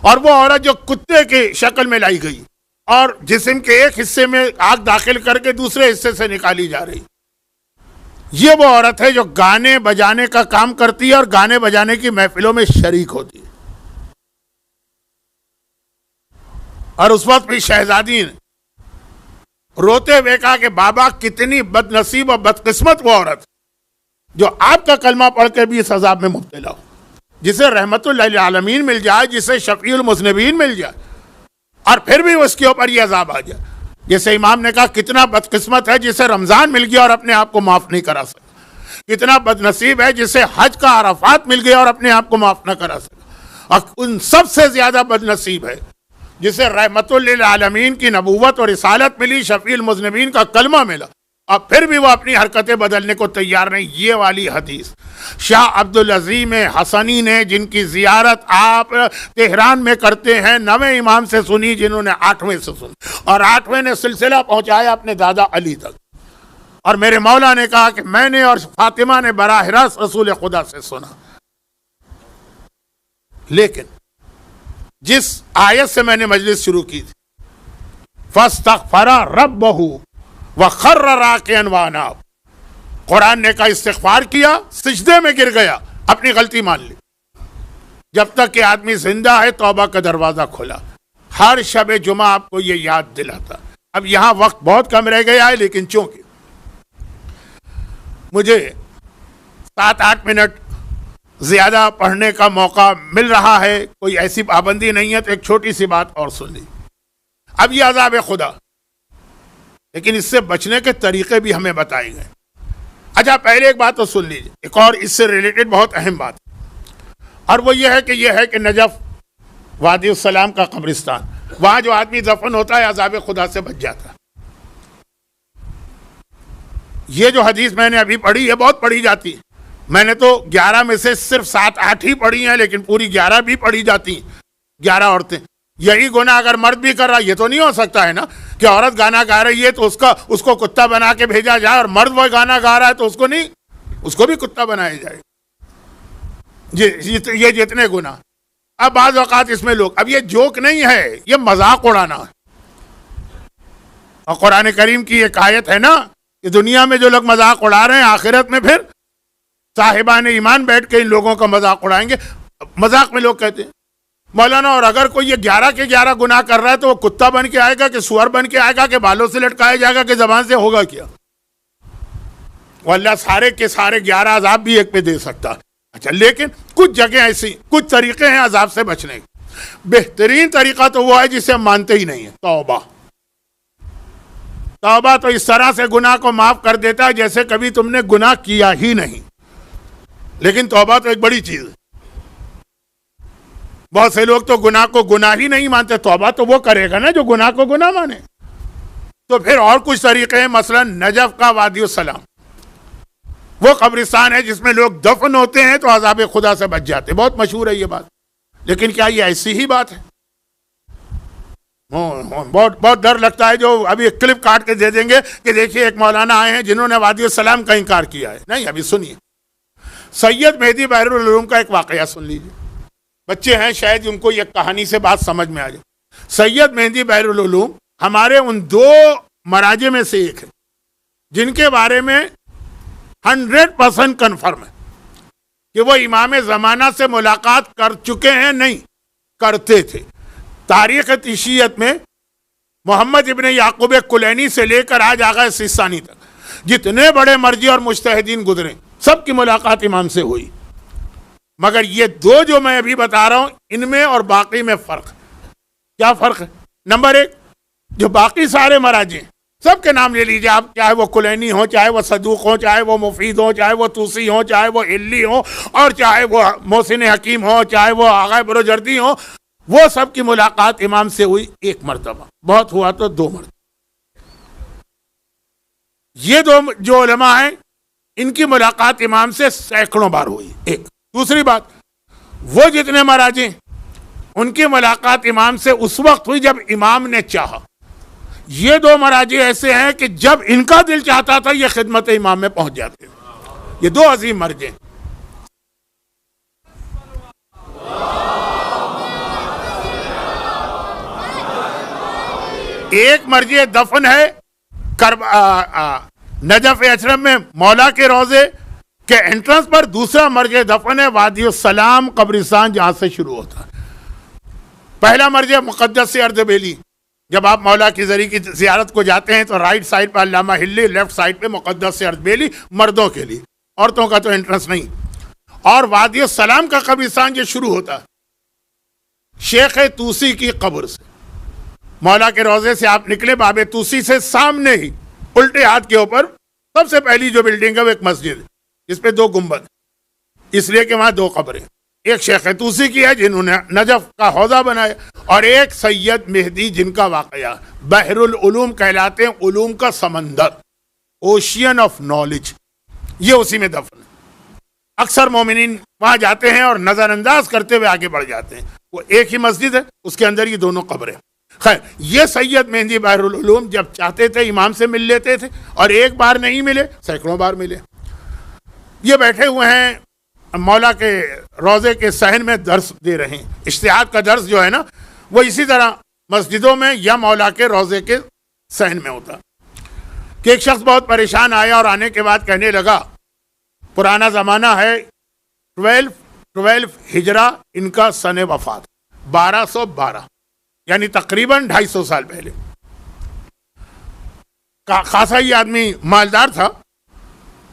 اور وہ عورت جو کتے کی شکل میں لائی گئی اور جسم کے ایک حصے میں آگ داخل کر کے دوسرے حصے سے نکالی جا رہی، یہ وہ عورت ہے جو گانے بجانے کا کام کرتی ہے اور گانے بجانے کی محفلوں میں شریک ہوتی ہے. اور اس وقت بھی شہزادی نے روتے ہوئے کہا کہ بابا کتنی بد نصیب اور بدقسمت وہ عورت جو آپ کا کلمہ پڑھ کے بھی اس عذاب میں مبتلا ہو، جسے رحمت للعالمین مل جائے، جسے شفیع المذنبین مل جائے، اور پھر بھی اس کے اوپر یہ عذاب آ جائے. جیسے امام نے کہا کتنا بدقسمت ہے جسے رمضان مل گیا اور اپنے آپ کو معاف نہیں کرا سکا. کتنا بد نصیب ہے جسے حج کا عرفات مل گیا اور اپنے آپ کو معاف نہ کرا سکا. اور ان سب سے زیادہ بد نصیب ہے جسے رحمت للعالمین کی نبوت اور رسالت ملی، شفیع المذنبین کا کلمہ ملا، اور پھر بھی وہ اپنی حرکتیں بدلنے کو تیار نہیں. یہ والی حدیث شاہ عبدالعظیم حسنی نے، جن کی زیارت آپ تہران میں کرتے ہیں، 9ویں امام سے سنی، جنہوں نے 8ویں سے سنی، اور 8ویں نے سلسلہ پہنچایا اپنے دادا علی تک. اور میرے مولا نے کہا کہ میں نے اور فاطمہ نے براہ راست رسول خدا سے سنا. لیکن جس آیت سے میں نے مجلس شروع کی تھی، فَاسْتَغْفَرَ رَبَّهُ وَخَرَّ رَاكِعًا وَأَنَابَ، قرآن نے کہا استغفار کیا، سجدے میں گر گیا، اپنی غلطی مان لی. جب تک کہ آدمی زندہ ہے توبہ کا دروازہ کھلا. ہر شب جمعہ آپ کو یہ یاد دلاتا. اب یہاں وقت بہت کم رہ گیا ہے، لیکن چونکہ مجھے 7-8 منٹ زیادہ پڑھنے کا موقع مل رہا ہے، کوئی ایسی پابندی نہیں ہے، تو ایک چھوٹی سی بات اور سن لی. اب یہ عذاب خدا، لیکن اس سے بچنے کے طریقے بھی ہمیں بتائے گئے. اچھا پہلے ایک بات تو سن لیجیے، ایک اور اس سے ریلیٹڈ بہت اہم بات، اور وہ یہ ہے کہ نجف وادی السلام کا قبرستان، وہاں جو آدمی دفن ہوتا ہے عذاب خدا سے بچ جاتا ہے. یہ جو حدیث میں نے ابھی پڑھی ہے بہت پڑھی جاتی ہے. میں نے تو 11 میں سے صرف 7-8 ہی پڑھی ہیں، لیکن پوری 11 بھی پڑھی جاتی ہیں. 11 عورتیں، یہی گناہ اگر مرد بھی کر رہا، یہ تو نہیں ہو سکتا ہے نا کہ عورت گانا گا رہی ہے تو اس کو کتا بنا کے بھیجا جائے، اور مرد وہ گانا گا رہا ہے تو اس کو بھی کتا بنایا جائے. یہ جتنے گناہ. اب بعض اوقات اس میں لوگ، اب یہ جوک نہیں ہے، یہ مذاق اڑانا ہے. اور قرآن کریم کی ایک آیت ہے نا کہ دنیا میں جو لوگ مذاق اڑا رہے ہیں، آخرت میں پھر صاحبان ایمان بیٹھ کے ان لوگوں کا مذاق اڑائیں گے. مذاق میں لوگ کہتے ہیں مولانا اور اگر کوئی یہ 11 کے 11 گناہ کر رہا ہے تو وہ کتا بن کے آئے گا کہ سور بن کے آئے گا کہ بالوں سے لٹکایا جائے گا کہ زبان سے ہوگا کیا؟ وہ اللہ سارے کے سارے 11 عذاب بھی ایک پہ دے سکتا ہے. اچھا لیکن کچھ جگہ ایسی کچھ طریقے ہیں عذاب سے بچنے کے. بہترین طریقہ تو وہ ہے جسے ہم مانتے ہی نہیں ہیں، توبہ. توبہ تو اس طرح سے گناہ کو معاف کر دیتا ہے جیسے کبھی تم نے گناہ کیا ہی نہیں. لیکن توبہ تو ایک بڑی چیز ہے. بہت سے لوگ تو گناہ کو گناہ ہی نہیں مانتے. توبہ تو وہ کرے گا نا جو گناہ کو گناہ مانے. تو پھر اور کچھ طریقے ہیں، مثلا نجف کا وادی السلام، وہ قبرستان ہے جس میں لوگ دفن ہوتے ہیں تو عذاب خدا سے بچ جاتے. بہت مشہور ہے یہ بات. لیکن کیا یہ ایسی ہی بات ہے؟ بہت ڈر لگتا ہے جو ابھی ایک کلپ کاٹ کے دے دیں گے کہ دیکھیے ایک مولانا آئے ہیں جنہوں نے وادی السلام کا انکار کیا ہے. نہیں، ابھی سنیے. سید مہدی بحر العلوم کا ایک واقعہ سن لیجیے. بچے ہیں شاید ان کو یہ کہانی سے بات سمجھ میں آ جائے. سید مہدی بحر العلوم ہمارے ان 2 مراجع میں سے ایک ہے جن کے بارے میں 100% کنفرم ہے کہ وہ امام زمانہ سے ملاقات کر چکے ہیں، نہیں کرتے تھے. تاریخ تشیعت میں محمد ابن یعقوب کلینی سے لے کر آج آغا سیستانی تک جتنے بڑے مرجی اور مجتہدین گزرے سب کی ملاقات امام سے ہوئی. مگر یہ 2 جو میں ابھی بتا رہا ہوں ان میں اور باقی میں فرق ہے. کیا فرق ہے؟ نمبر 1، جو باقی سارے مراجع سب کے نام لے لیجیے آپ، چاہے وہ کلینی ہوں، چاہے وہ صدوق ہوں، چاہے وہ مفید ہوں، چاہے وہ توسی ہوں، چاہے وہ علی ہوں، اور چاہے وہ محسن حکیم ہوں، چاہے وہ آغا بروجردی ہوں، وہ سب کی ملاقات امام سے ہوئی 1 مرتبہ، بہت ہوا تو 2 مرتبہ. یہ 2 جو علماء ہیں ان کی ملاقات امام سے سینکڑوں بار ہوئی. ایک دوسری بات، وہ جتنے مراجع ان کی ملاقات امام سے اس وقت ہوئی جب امام نے چاہا. یہ 2 مراجع ایسے ہیں کہ جب ان کا دل چاہتا تھا یہ خدمت امام میں پہنچ جاتے. یہ 2 عظیم مرجع. ایک مرجع دفن ہے نجف اشرف میں مولا کے روضے کے انٹرنس پر. دوسرا مرجع دفن ہے وادی السلام قبرستان جہاں سے شروع ہوتا ہے. پہلا مرجع مقدس سے اردبیلی. جب آپ مولا کی زری کی زیارت کو جاتے ہیں تو رائٹ سائڈ پہ علامہ ہلی، لیفٹ سائڈ پہ مقدس سے اردبیلی مردوں کے لیے، عورتوں کا تو انٹرنس نہیں. اور وادی السلام کا قبرستان جو شروع ہوتا ہے شیخ توسی کی قبر سے. مولا کے روضے سے آپ نکلے، باب توسی سے سامنے ہی الٹے ہاتھ کے اوپر سب سے پہلی جو بلڈنگ ہے وہ ایک مسجد ہے جس پہ 2 گنبد، اس لیے کہ وہاں 2 قبریں. ایک شیخ توسی کی ہے جنہوں نے نجف کا حوضہ بنایا، اور ایک سید مہدی جن کا واقعہ بحر العلوم کہلاتے ہیں، علوم کا سمندر، اوشین آف نالج، یہ اسی میں دفن ہے. اکثر مومنین وہاں جاتے ہیں اور نظر انداز کرتے ہوئے آگے بڑھ جاتے ہیں. وہ ایک ہی مسجد ہے، اس کے اندر یہ 2 قبریں. خیر، یہ سید مہدی بحر العلوم جب چاہتے تھے امام سے مل لیتے تھے، اور ایک بار نہیں ملے سینکڑوں بار ملے. یہ بیٹھے ہوئے ہیں مولا کے روضے کے صحن میں درس دے رہے ہیں. اجتہاد کا درس جو ہے نا وہ اسی طرح مسجدوں میں یا مولا کے روضے کے صحن میں ہوتا کہ ایک شخص بہت پریشان آیا اور آنے کے بعد کہنے لگا پرانا زمانہ ہے، 12 ہجرہ ان کا سن وفات، 1212 یعنی تقریباً 250 سال پہلے. خاصا یہ آدمی مالدار تھا،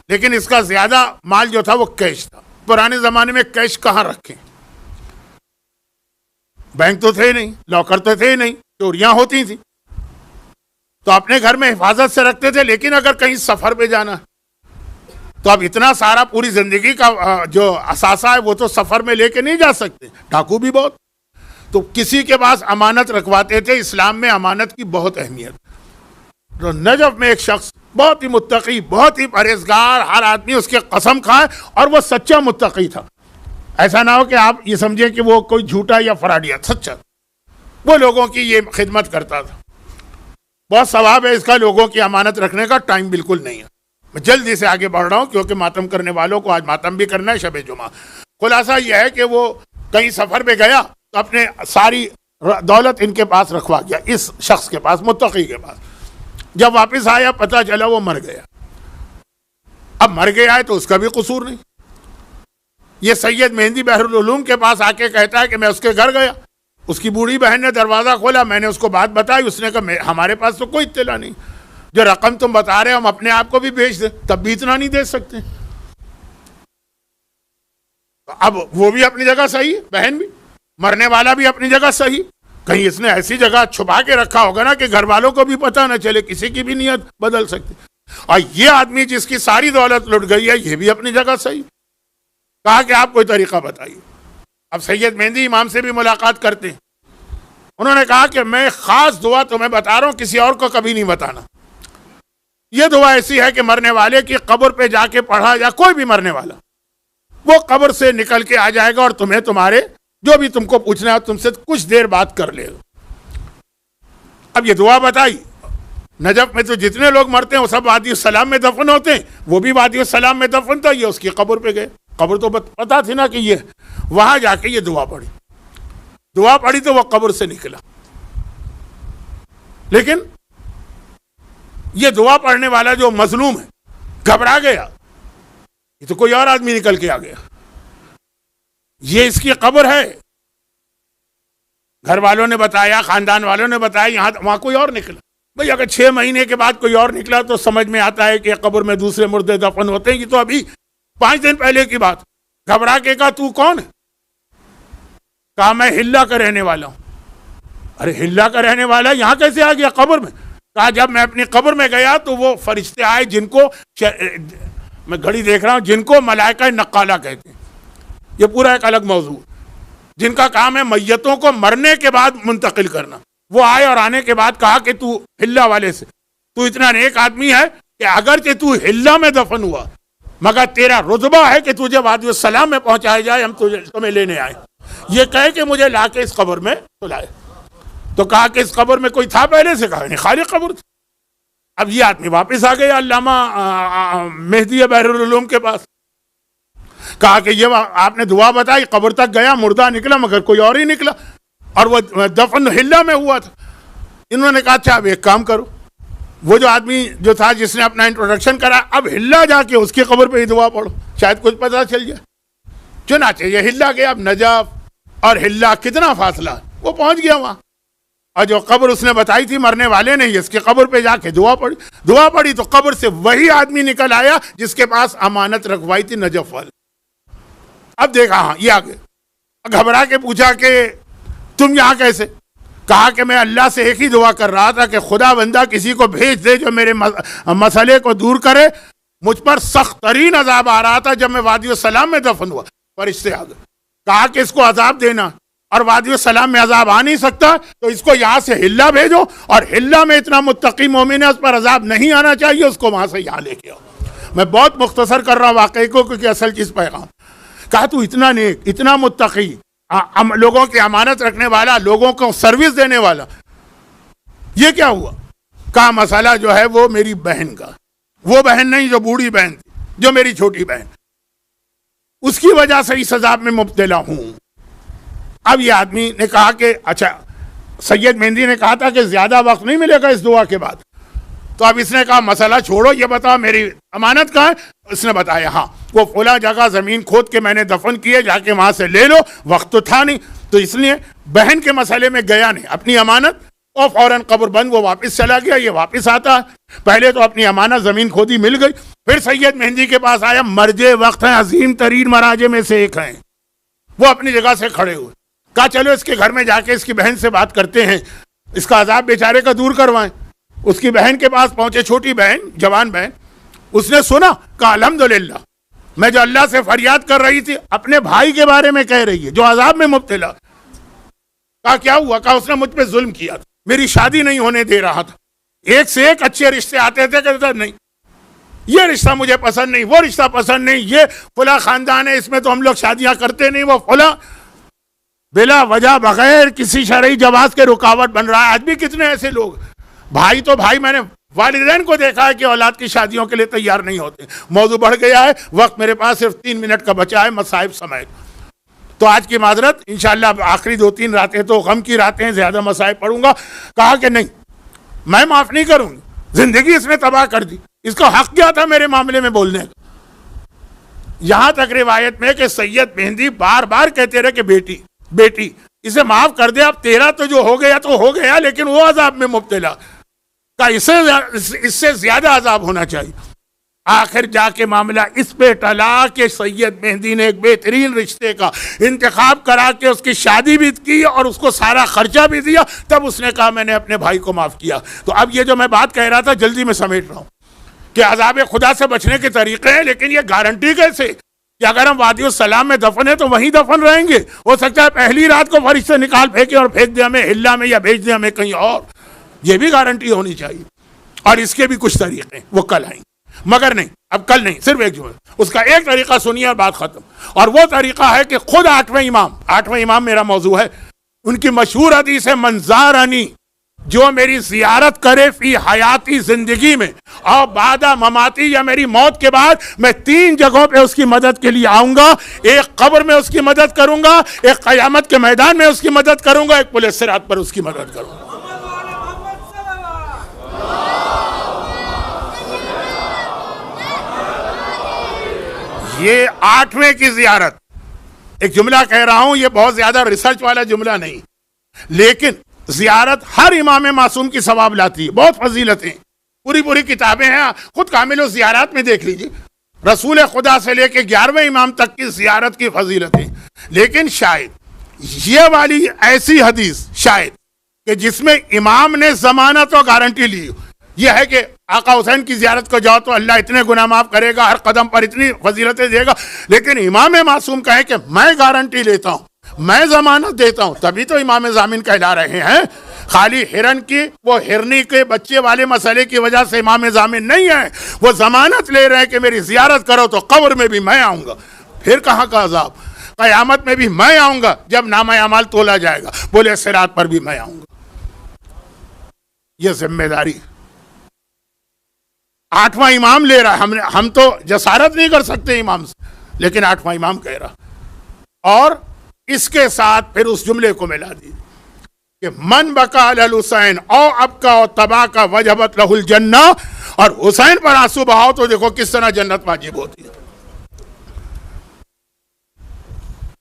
لیکن اس کا زیادہ مال جو تھا وہ کیش تھا. پرانے زمانے میں کیش کہاں رکھیں؟ بینک تو تھے نہیں، لاکر تو تھے نہیں، چوریاں ہوتی تھیں تو اپنے گھر میں حفاظت سے رکھتے تھے. لیکن اگر کہیں سفر پہ جانا تو اب اتنا سارا پوری زندگی کا جو اثاثہ ہے وہ تو سفر میں لے کے نہیں جا سکتے، ڈاکو بھی بہت، تو کسی کے پاس امانت رکھواتے تھے. اسلام میں امانت کی بہت اہمیت. تو نجف میں ایک شخص بہت ہی متقی، بہت ہی پرہیزگار، ہر آدمی اس کے قسم کھائے، اور وہ سچا متقی تھا. ایسا نہ ہو کہ آپ یہ سمجھیں کہ وہ کوئی جھوٹا یا فراڈیا، سچا. وہ لوگوں کی یہ خدمت کرتا تھا. بہت ثواب ہے اس کا، لوگوں کی امانت رکھنے کا ٹائم بالکل نہیں ہے. میں جلدی سے آگے بڑھ رہا ہوں کیونکہ ماتم کرنے والوں کو آج ماتم بھی کرنا ہے، شب جمعہ. خلاصہ یہ ہے کہ وہ کہیں سفر پہ گیا تو اپنے ساری دولت ان کے پاس رکھوا گیا، اس شخص کے پاس، متقی کے پاس. جب واپس آیا پتہ چلا وہ مر گیا. اب مر گیا ہے تو اس کا بھی قصور نہیں. یہ سید مہدی بحر العلوم کے پاس آ کے کہتا ہے کہ میں اس کے گھر گیا اس کی بوڑھی بہن نے دروازہ کھولا، میں نے اس کو بات بتائی، اس نے کہا ہمارے پاس تو کوئی اطلاع نہیں، جو رقم تم بتا رہے ہم اپنے آپ کو بھی بھیج دیں، تب بھی اتنا نہیں دے سکتے۔ اب وہ بھی اپنی جگہ صحیح ہے، بہن بھی، مرنے والا بھی اپنی جگہ صحیح، کہیں اس نے ایسی جگہ چھپا کے رکھا ہوگا نا کہ گھر والوں کو بھی پتہ نہ چلے، کسی کی بھی نیت بدل سکتی۔ اور یہ آدمی جس کی ساری دولت لٹ گئی ہے، یہ بھی اپنی جگہ صحیح۔ کہا کہ آپ کوئی طریقہ بتائیے۔ اب سید مہدی امام سے بھی ملاقات کرتے ہیں، انہوں نے کہا کہ میں خاص دعا تمہیں بتا رہا ہوں، کسی اور کو کبھی نہیں بتانا۔ یہ دعا ایسی ہے کہ مرنے والے کی قبر پہ جا کے پڑھا، یا کوئی بھی مرنے والا وہ قبر سے نکل کے آ جائے گا اور تمہیں تمہارے جو بھی تم کو پوچھنا ہے تم سے کچھ دیر بات کر لے گا۔ اب یہ دعا بتائی۔ نجف میں تو جتنے لوگ مرتے ہیں وہ سب وادی السلام میں دفن ہوتے ہیں، وہ بھی وادی السلام میں دفن تھا، یہ اس کی قبر پہ گئے، قبر تو پتا تھی نا کہ یہ، وہاں جا کے یہ دعا پڑھی، دعا پڑھی تو وہ قبر سے نکلا۔ لیکن یہ دعا پڑھنے والا جو مظلوم ہے گھبرا گیا، یہ تو کوئی اور آدمی نکل کے آ گیا، یہ اس کی قبر ہے۔ گھر والوں نے بتایا، خاندان والوں نے بتایا، یہاں وہاں کوئی اور نکلا۔ بھئی اگر 6 مہینے کے بعد کوئی اور نکلا تو سمجھ میں آتا ہے کہ قبر میں دوسرے مردے دفن ہوتے ہیں، یہ تو ابھی 5 دن پہلے کی بات۔ گھبرا کے کہا تو کون ہے؟ کہا میں ہلا کا رہنے والا ہوں۔ ارے ہلا کا رہنے والا یہاں کیسے آ گیا قبر میں؟ کہا جب میں اپنی قبر میں گیا تو وہ فرشتے آئے جن کو میں گھڑی دیکھ رہا ہوں، جن کو ملائکہ نقالہ کہتے ہیں، یہ پورا ایک الگ موضوع، جن کا کام ہے میتوں کو مرنے کے بعد منتقل کرنا۔ وہ آئے اور آنے کے بعد کہا کہ تو ہلا والے سے، تو اتنا نیک آدمی ہے کہ اگرچہ تو ہلا میں دفن ہوا مگر تیرا رتبہ ہے کہ تجھے وادی السلام میں پہنچایا جائے، ہم تمہیں لینے آئے۔ یہ کہے کہ مجھے لا کے اس قبر میں سلائے۔ تو کہا کہ اس قبر میں کوئی تھا پہلے سے؟ کہا نہیں، خالی قبر تھی۔ اب یہ آدمی واپس آ گیا علامہ مہدی بحر العلوم کے پاس، کہا کہ یہ آپ نے دعا بتائی، قبر تک گیا، مردہ نکلا مگر کوئی اور ہی نکلا، اور وہ دفن ہلا میں ہوا تھا۔ انہوں نے کہا اچھا اب ایک کام کرو، وہ جو آدمی جو تھا جس نے اپنا انٹروڈکشن کرا، اب ہلا جا کے اس کی قبر پہ ہی دعا پڑھو، شاید کچھ پتہ چل جائے۔ چنانچہ یہ ہلا گیا۔ اب نجف اور ہلا کتنا فاصلہ ہے، وہ پہنچ گیا وہاں، اور جو قبر اس نے بتائی تھی مرنے والے نے، اس کی قبر پہ جا کے دعا پڑھی تو قبر سے وہی آدمی نکل آیا جس کے پاس امانت رکھوائی تھی نجف والے۔ اب دیکھا ہاں یہ آگے گھبرا کے پوچھا کہ تم یہاں کیسے؟ کہا کہ میں اللہ سے ایک ہی دعا کر رہا تھا کہ خدا بندہ کسی کو بھیج دے جو میرے مسئلے کو دور کرے، مجھ پر سخت ترین عذاب آ رہا تھا جب میں وادی السلام میں دفن ہوا۔ فرشتے آ گئے، کہا کہ اس کو عذاب دینا، اور وادی السلام میں عذاب آ نہیں سکتا تو اس کو یہاں سے ہلا بھیجو، اور ہلا میں اتنا متقی مومن ہے اس پر عذاب نہیں آنا چاہیے، اس کو وہاں سے یہاں لے کے آؤ۔ میں بہت مختصر کر رہا ہوں واقعے کو کیونکہ اصل چیز پیغام۔ کہا تو اتنا نیک، اتنا متقی، لوگوں کی امانت رکھنے والا، لوگوں کو سروس دینے والا، یہ کیا ہوا؟ کہا مسئلہ جو ہے وہ میری بہن کا، وہ بہن نہیں جو بوڑھی بہن تھی، جو میری چھوٹی بہن، اس کی وجہ سے اس عذاب میں مبتلا ہوں۔ اب یہ آدمی نے کہا کہ اچھا، سید مہدی نے کہا تھا کہ زیادہ وقت نہیں ملے گا اس دعا کے بعد، تو اب اس نے کہا مسئلہ چھوڑو، یہ بتاؤ میری امانت کہاں ہے؟ اس نے بتایا ہاں وہ فلاں جگہ زمین کھود کے میں نے دفن کیے، جا کے وہاں سے لے لو، وقت تو تھا نہیں، تو اس لیے بہن کے مسئلے میں گیا نہیں، اپنی امانت، اور فوراً قبر بند وہ واپس چلا گیا۔ یہ واپس آتا ہے، پہلے تو اپنی امانت زمین کھودی مل گئی، پھر سید مہدی کے پاس آیا، مرجع وقت ہیں، عظیم ترین مراجع میں سے ایک ہیں، وہ اپنی جگہ سے کھڑے ہوئے، کہا چلو اس کے گھر میں جا کے اس کی بہن سے بات کرتے ہیں، اس کا عذاب بیچارے کا دور کروائیں۔ اس کی بہن کے پاس پہنچے، چھوٹی بہن، جوان بہن، اس نے سنا، کہا الحمدللہ، میں جو اللہ سے فریاد کر رہی تھی اپنے بھائی کے بارے میں کہہ رہی ہے جو عذاب میں مبتلا۔ کہا کیا ہوا؟ کہا اس نے مجھ پہ ظلم کیا تھا، میری شادی نہیں ہونے دے رہا تھا، ایک سے ایک اچھے رشتے آتے تھے، کہتا نہیں یہ رشتہ مجھے پسند نہیں، وہ رشتہ پسند نہیں، یہ فلاں خاندان ہے اس میں تو ہم لوگ شادیاں کرتے نہیں، وہ فلاں، بلا وجہ بغیر کسی شرعی جواز کے رکاوٹ بن رہا ہے۔ آج بھی کتنے ایسے لوگ، بھائی تو بھائی، میں نے والدین کو دیکھا ہے کہ اولاد کی شادیوں کے لیے تیار نہیں ہوتے۔ موضوع بڑھ گیا ہے، وقت میرے پاس صرف 3 منٹ کا بچا ہے، مصائب سمیت، تو آج کی معذرت، انشاءاللہ آخری 2-3 راتیں تو غم کی راتیں ہیں، زیادہ مصائب پڑھوں گا۔ کہا کہ نہیں، میں معاف نہیں کروں گی، زندگی اس نے تباہ کر دی، اس کا حق کیا تھا میرے معاملے میں بولنے کا؟ یہاں تک روایت میں کہ سید مہدی بار بار کہتے رہے کہ بیٹی بیٹی، اسے معاف کر دے. اب تیرا تو جو ہو گیا تو ہو گیا, لیکن وہ عذاب میں مبتلا کا اس سے زیادہ عذاب ہونا چاہیے. آخر جا کے معاملہ اس پہ ٹلا کہ سید مہدی نے ایک بہترین رشتے کا انتخاب کرا کے اس کی شادی بھی کی اور اس کو سارا خرچہ بھی دیا. تب اس نے کہا میں نے اپنے بھائی کو معاف کیا. تو اب یہ جو میں بات کہہ رہا تھا جلدی میں سمیٹ رہا ہوں کہ عذاب خدا سے بچنے کے طریقے ہیں, لیکن یہ گارنٹی کیسے کہ اگر ہم وادی السلام میں دفن ہیں تو وہیں دفن رہیں گے؟ ہو سکتا ہے پہلی رات کو فرشتے نکال پھینکے اور پھینک دے ہمیں ہلا میں یا بھیج دے ہمیں کہیں اور. یہ بھی گارنٹی ہونی چاہیے. اور اس کے بھی کچھ طریقے ہیں, وہ کل آئیں گے. مگر نہیں, اب کل نہیں, صرف ایک جملہ. اس کا ایک طریقہ سنیے اور بات ختم. اور وہ طریقہ ہے کہ خود آٹھویں امام میرا موضوع ہے, ان کی مشہور حدیث ہے من زارنی, جو میری زیارت کرے فی حیاتی زندگی میں اور بعد مماتی یا میری موت کے بعد, میں 3 جگہوں پہ اس کی مدد کے لیے آؤں گا. ایک قبر میں اس کی مدد کروں گا, ایک قیامت کے میدان میں اس کی مدد کروں گا, ایک پل صراط پر اس کی مدد کروں گا. یہ 8ویں کی زیارت. ایک جملہ کہہ رہا ہوں, یہ بہت زیادہ ریسرچ والا جملہ نہیں, لیکن زیارت ہر امام معصوم کی ثواب لاتی ہے. بہت فضیلتیں, پوری کتابیں ہیں, خود کامل الزیارات میں دیکھ لیجیے. رسول خدا سے لے کے 11ویں امام تک کی زیارت کی فضیلتیں. لیکن شاید یہ والی ایسی حدیث شاید کہ جس میں امام نے ضمانت و گارنٹی لی, یہ ہے کہ آقا حسین کی زیارت کو جاؤ تو اللہ اتنے گناہ معاف کرے گا, ہر قدم پر اتنی فضیلتیں دے گا. لیکن امام معصوم کہے کہ میں گارنٹی لیتا ہوں, میں ضمانت دیتا ہوں, تبھی تو امام ضامن کہلا رہے ہیں. خالی ہرن کی وہ ہرنی کے بچے والے مسئلے کی وجہ سے امام ضامن نہیں ہے, وہ ضمانت لے رہے ہیں کہ میری زیارت کرو تو قبر میں بھی میں آؤں گا. پھر کہاں کا عذاب, قیامت میں بھی میں آؤں گا, جب نامہ اعمال تولا جائے گا بولے صراط پر بھی میں آؤں گا. یہ ذمہ داری 8واں امام لے رہا ہے. ہم تو جسارت نہیں کر سکتے امام سے, لیکن 8واں امام کہہ رہا. اور اس کے ساتھ پھر اس جملے کو ملا دی کہ من بکا علی الحسین او ابکا او تبا کا وجبت لہ الجنہ, اور حسین پر آنسو بہاؤ تو دیکھو کس طرح جنت واجب ہوتی ہے.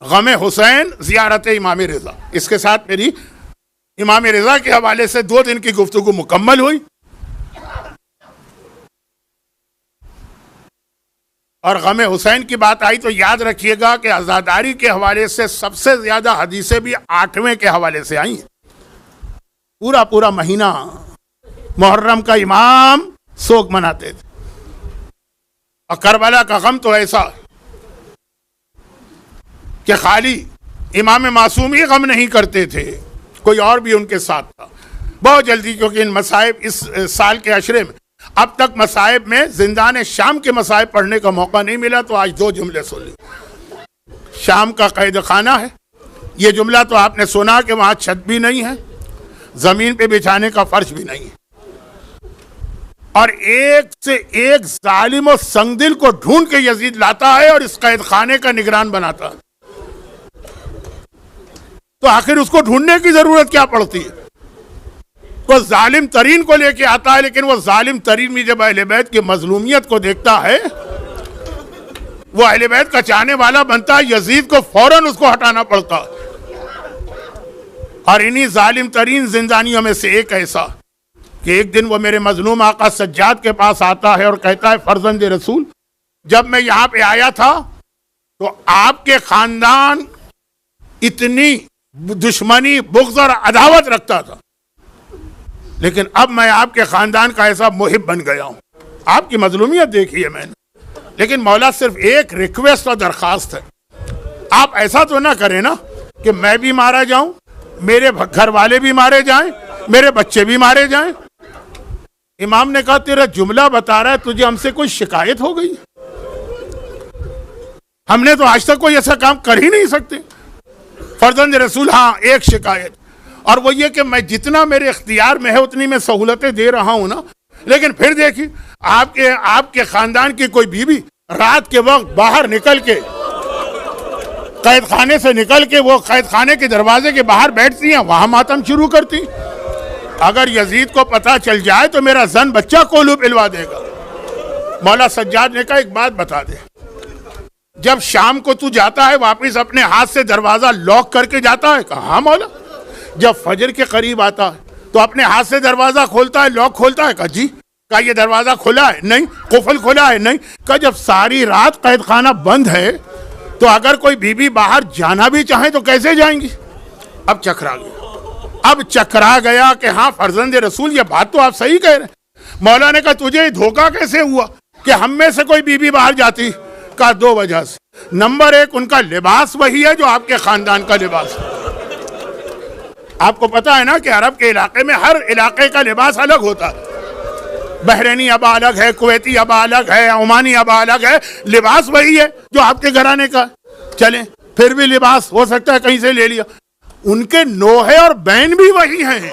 غم حسین زیارت امام رضا. اس کے ساتھ میری امام رضا کے حوالے سے 2 دن کی گفتگو مکمل ہوئی. اور غم حسین کی بات آئی تو یاد رکھیے گا کہ عزاداری کے حوالے سے سب سے زیادہ حدیثیں بھی 8ویں کے حوالے سے آئی ہیں. پورا مہینہ محرم کا امام سوگ مناتے تھے. اور کربلا کا غم تو ایسا کہ خالی امام معصوم ہی غم نہیں کرتے تھے, کوئی اور بھی ان کے ساتھ تھا. بہت جلدی, کیونکہ ان مصائب اس سال کے عشرے میں اب تک مصائب میں زندان شام کے مصائب پڑھنے کا موقع نہیں ملا, تو آج 2 جملے سن لی. شام کا قید خانہ ہے, یہ جملہ تو آپ نے سنا کہ وہاں چھت بھی نہیں ہے, زمین پہ بچھانے کا فرش بھی نہیں ہے, اور ایک سے ایک ظالم و سنگدل کو ڈھونڈ کے یزید لاتا ہے اور اس قید خانے کا نگران بناتا ہے. تو آخر اس کو ڈھونڈنے کی ضرورت کیا پڑتی ہے؟ وہ ظالم ترین کو لے کے آتا ہے, لیکن وہ ظالم ترین بھی جب اہل بیت کی مظلومیت کو دیکھتا ہے, وہ اہل بیت کا چاہنے والا بنتا ہے, یزید کو فوراً اس کو ہٹانا پڑتا. اور انہی ظالم ترین زندانیوں میں سے ایک ایسا کہ ایک دن وہ میرے مظلوم آقا سجاد کے پاس آتا ہے اور کہتا ہے فرزند رسول, جب میں یہاں پہ آیا تھا تو آپ کے خاندان اتنی دشمنی, بغض اور عداوت رکھتا تھا, لیکن اب میں آپ کے خاندان کا ایسا محب بن گیا ہوں. آپ کی مظلومیت دیکھی ہے میں نے, لیکن مولا صرف ایک ریکویسٹ اور درخواست ہے, آپ ایسا تو نہ کریں نا کہ میں بھی مارا جاؤں, میرے گھر والے بھی مارے جائیں, میرے بچے بھی مارے جائیں. امام نے کہا تیرا جملہ بتا رہا ہے تجھے ہم سے کوئی شکایت ہو گئی؟ ہم نے تو آج تک کوئی ایسا کام کر ہی نہیں سکتے. فرزند رسول, ہاں ایک شکایت, اور وہ یہ کہ میں جتنا میرے اختیار میں ہے اتنی میں سہولتیں دے رہا ہوں نا, لیکن پھر دیکھیے آپ کے خاندان کی کوئی بیوی رات کے وقت باہر نکل کے, قید خانے سے نکل کے وہ قید خانے کے دروازے کے باہر بیٹھتی ہیں, وہاں ماتم شروع کرتی. اگر یزید کو پتہ چل جائے تو میرا زن بچہ کولو پلوا دے گا. مولا سجاد نے کہا ایک بات بتا دے, جب شام کو تو جاتا ہے واپس اپنے ہاتھ سے دروازہ لاک کر کے جاتا ہے؟ کہا ہاں مولا. جب فجر کے قریب آتا ہے تو اپنے ہاتھ سے دروازہ کھولتا ہے، لاک کھولتا ہے؟ کہا جی. کہا یہ دروازہ کھلا ہے؟ نہیں. قفل کھلا ہے؟ نہیں. کہا جب ساری رات قید خانہ بند ہے تو اگر کوئی بی بی باہر جانا بھی چاہیں تو کیسے جائیں گی؟ اب چکرا گیا کہ ہاں فرزند رسول، یہ بات تو آپ صحیح کہہ رہے ہیں. مولا نے کہا تجھے دھوکہ کیسے ہوا کہ ہم میں سے کوئی بی بی باہر جاتی؟ کہا دو وجہ سے. نمبر ایک، ان کا لباس وہی ہے جو آپ کے خاندان کا لباس ہے. آپ کو پتا ہے نا کہ عرب کے علاقے میں ہر علاقے کا لباس الگ ہوتا ہے. بحرینی ابا الگ ہے، کویتی ابا الگ ہے، عمانی ابا الگ ہے. لباس وہی ہے جو آپ کے گھرانے کا. چلیں پھر بھی لباس ہو سکتا ہے کہیں سے لے لیا. ان کے نوحے اور بہن بھی وہی ہیں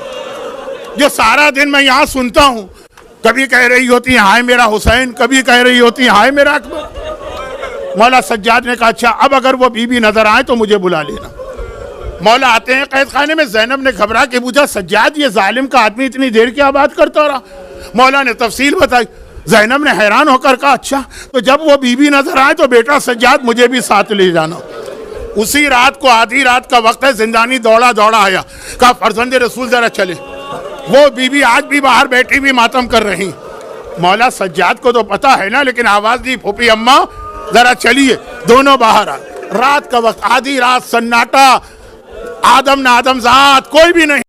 جو سارا دن میں یہاں سنتا ہوں. کبھی کہہ رہی ہوتی ہیں ہائے میرا حسین، کبھی کہہ رہی ہوتی ہیں ہائے میرا اکبر. مولا سجاد نے کہا اچھا اب اگر وہ بی بی نظر آئے تو مجھے بلا لینا. مولا آتے ہیں قید خانے میں. زینب نے گھبرا کے پوچھا سجاد یہ ظالم کا آدمی اتنی دیر کیا بات کرتا رہا؟ مولا نے تفصیل بتائی. زینب نے حیران ہو کر کہا اچھا تو جب وہ بی بی نظر آئے تو بیٹا سجاد مجھے بھی ساتھ لے جانا. اسی رات کو آدھی رات کا وقت ہے، زندانی دوڑا آیا. کہا فرزند رسول ذرا چلے. وہ بی بی آج بھی باہر بیٹھی بھی ماتم کر رہی. مولا سجاد کو تو پتا ہے نا، لیکن آواز دی پھوپھی اماں ذرا چلیے. دونوں باہر آئے. رات کا وقت، آدھی رات، سناٹا، آدم نہ آدم ذات کوئی بھی نہیں.